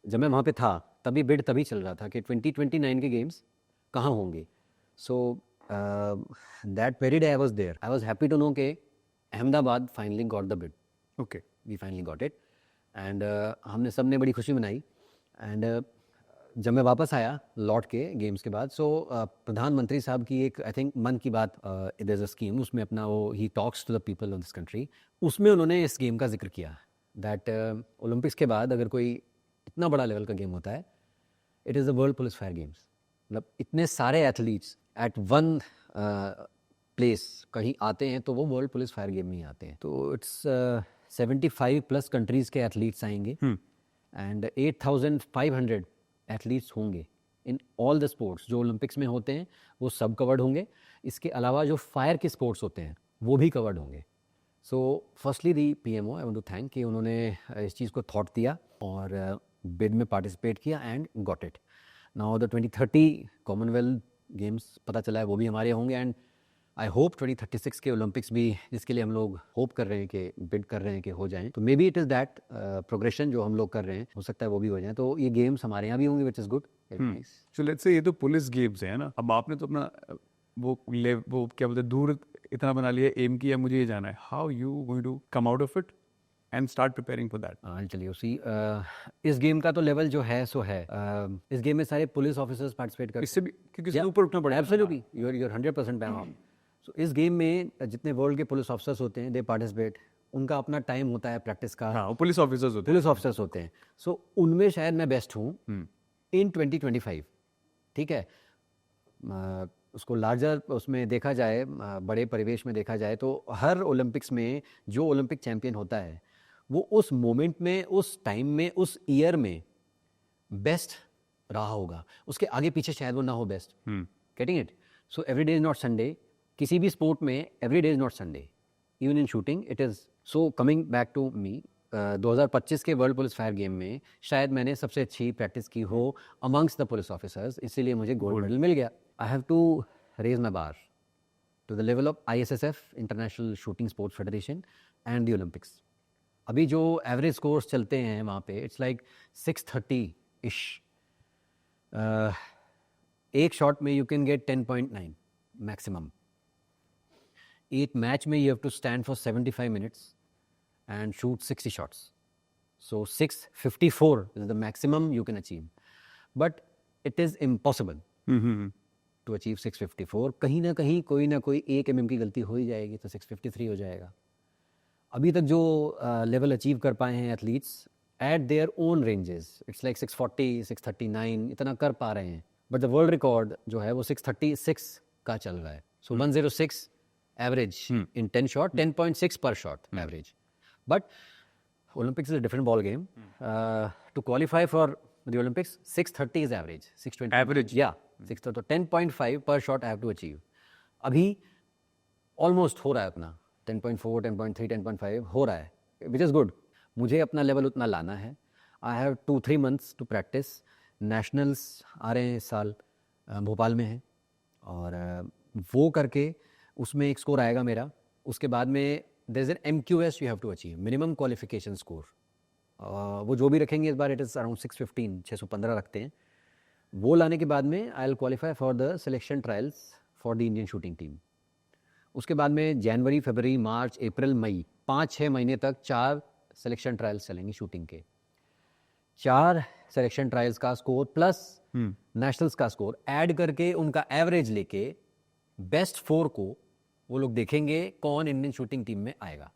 जब मैं वहाँ पे था तभी बिड तभी चल रहा था कि 2029 के गेम्स कहाँ होंगे. So that very day I was there. I was happy to know कि Ahmedabad finally got the bid. Okay. We finally got it. And हमने सब ने बड़ी खुशी मनाई. एंड जब मैं वापस आया लौट के गेम्स के बाद, सो प्रधानमंत्री साहब की एक, आई थिंक, मन की बात, देयर इज अ स्कीम, उसमें अपना वो ही talks to the people of this country, उसमें उन्होंने इस गेम का जिक्र किया दैट ओलंपिक्स के बाद अगर कोई इतना बड़ा लेवल का गेम होता है, it is the world police fire games. मतलब इतने सारे एथलीट्स एट वन प्लेस कहीं आते हैं तो वो वर्ल्ड पुलिस फायर गेम में ही आते हैं. तो इट्स 75+ कंट्रीज़ के एथलीट्स आएंगे एंड 8,500 एथलीट्स होंगे इन ऑल द स्पोर्ट्स. जो ओलंपिक्स में होते हैं वो सब कवर्ड होंगे. इसके अलावा जो फायर के स्पोर्ट्स होते हैं वो भी कवर्ड होंगे. So firstly the PMO, I want to thank कि उन्होंने इस चीज़ को थॉट दिया और बिड में पार्टिसिपेट किया and got it. Now the 2030 Commonwealth games पता चला है वो भी हमारे होंगे. एंड आई होप 2036 के ओलंपिक्स भी, जिसके लिए हम लोग होप कर रहे हैं कि बिड कर रहे हैं कि हो जाएं, तो may be it is that progression जो हम लोग कर रहे हैं, हो सकता है वो भी हो जाए. तो ये गेम्स हमारे यहाँ भी होंगे, which is good. So let's say ये तो पुलिस गेम्स है ना. अब आपने तो अपना वो क्या बोलते हैं, दूर इतना बना लिया, एम किया, मुझे ये जाना है, how you going to come out of it and start preparing for that? हाँ चलिए उसी इस गेम का तो लेवल जो है सो है। इस गेम में सारे पुलिस ऑफिसर्स पार्टिसिपेट करते इससे भी क्योंकि इससे ऊपर उठना पड़ेगा। Absolutely you're 100% bang on। सो इस गेम में जितने वर्ल्ड के पुलिस ऑफिसर्स होते हैं दे पार्टिसिपेट, उनका अपना टाइम होता है प्रैक्टिस का, हाँ, वो पुलिस ऑफिसर्स होते हैं। पुलिस ऑफिसर्स होते हैं। सो उनमें शायद मैं बेस्ट हूँ इन 2025। ठीक है, उसको लार्जर उसमें देखा जाए, बड़े परिवेश में देखा जाए तो हर ओलंपिक्स में जो ओलंपिक चैंपियन होता है वो उस मोमेंट में, उस टाइम में, उस ईयर में बेस्ट रहा होगा। उसके आगे पीछे शायद वो ना हो best. Getting it? So every day is not Sunday. किसी भी स्पोर्ट में every day is not Sunday, even in shooting it is. So coming back to me, 2025 के वर्ल्ड पुलिस फायर गेम में शायद मैंने सबसे अच्छी प्रैक्टिस की हो अमंग्स द पुलिस ऑफिसर्स, इसीलिए मुझे गोल्ड मेडल मिल गया। I have to raise my bar to the level of ISSF, international shooting sports federation, and the Olympics. अभी जो एवरेज स्कोर्स चलते हैं वहाँ पे इट्स लाइक 630 इश। एक शॉट में यू कैन गेट 10.9 मैक्सिमम। एक मैच में you have to stand for 75 minutes and shoot 60 shots. So 654 is the maximum you can achieve. But it is impossible to achieve 654. कहीं ना कहीं कोई ना कोई 1 mm की गलती हो ही जाएगी तो 653 हो जाएगा। अभी तक जो लेवल अचीव कर पाए हैं athletes eight their own ranges, it's like 640, 639 इतना कर पा रहे हैं। बट द वर्ल्ड रिकॉर्ड जो है वो 636 का चल रहा है। सो 106 एवरेज इन 10 शॉट, 10.6 पर shot average. But Olympics is a different ball game. To qualify for the Olympics, 630 is average. 620. Average? Yeah. 630. तो 10.5 per shot I have to achieve. अभी almost हो रहा है अपना 10.4, 10.3, 10.5 हो रहा है, which is good. मुझे अपना लेवल उतना लाना है। I have 2-3 months to practice. Nationals आ रहे हैं इस साल, भोपाल में है, और वो करके उसमें एक स्कोर आएगा मेरा। उसके बाद में there is an MQS you have to achieve, minimum qualification score. वो जो भी रखेंगे इस बार इट इज़ अराउंड 615, 615 रखते हैं। वो लाने के बाद में I will qualify for the selection trials for the Indian shooting team. उसके बाद में जनवरी, फरवरी, मार्च, अप्रैल, मई 5-6 महीने तक 4 सिलेक्शन ट्रायल्स चलेंगे शूटिंग के। 4 सिलेक्शन ट्रायल्स का स्कोर प्लस नेशनल्स का स्कोर ऐड करके उनका एवरेज लेके बेस्ट 4 को वो लोग देखेंगे कौन इंडियन शूटिंग टीम में आएगा।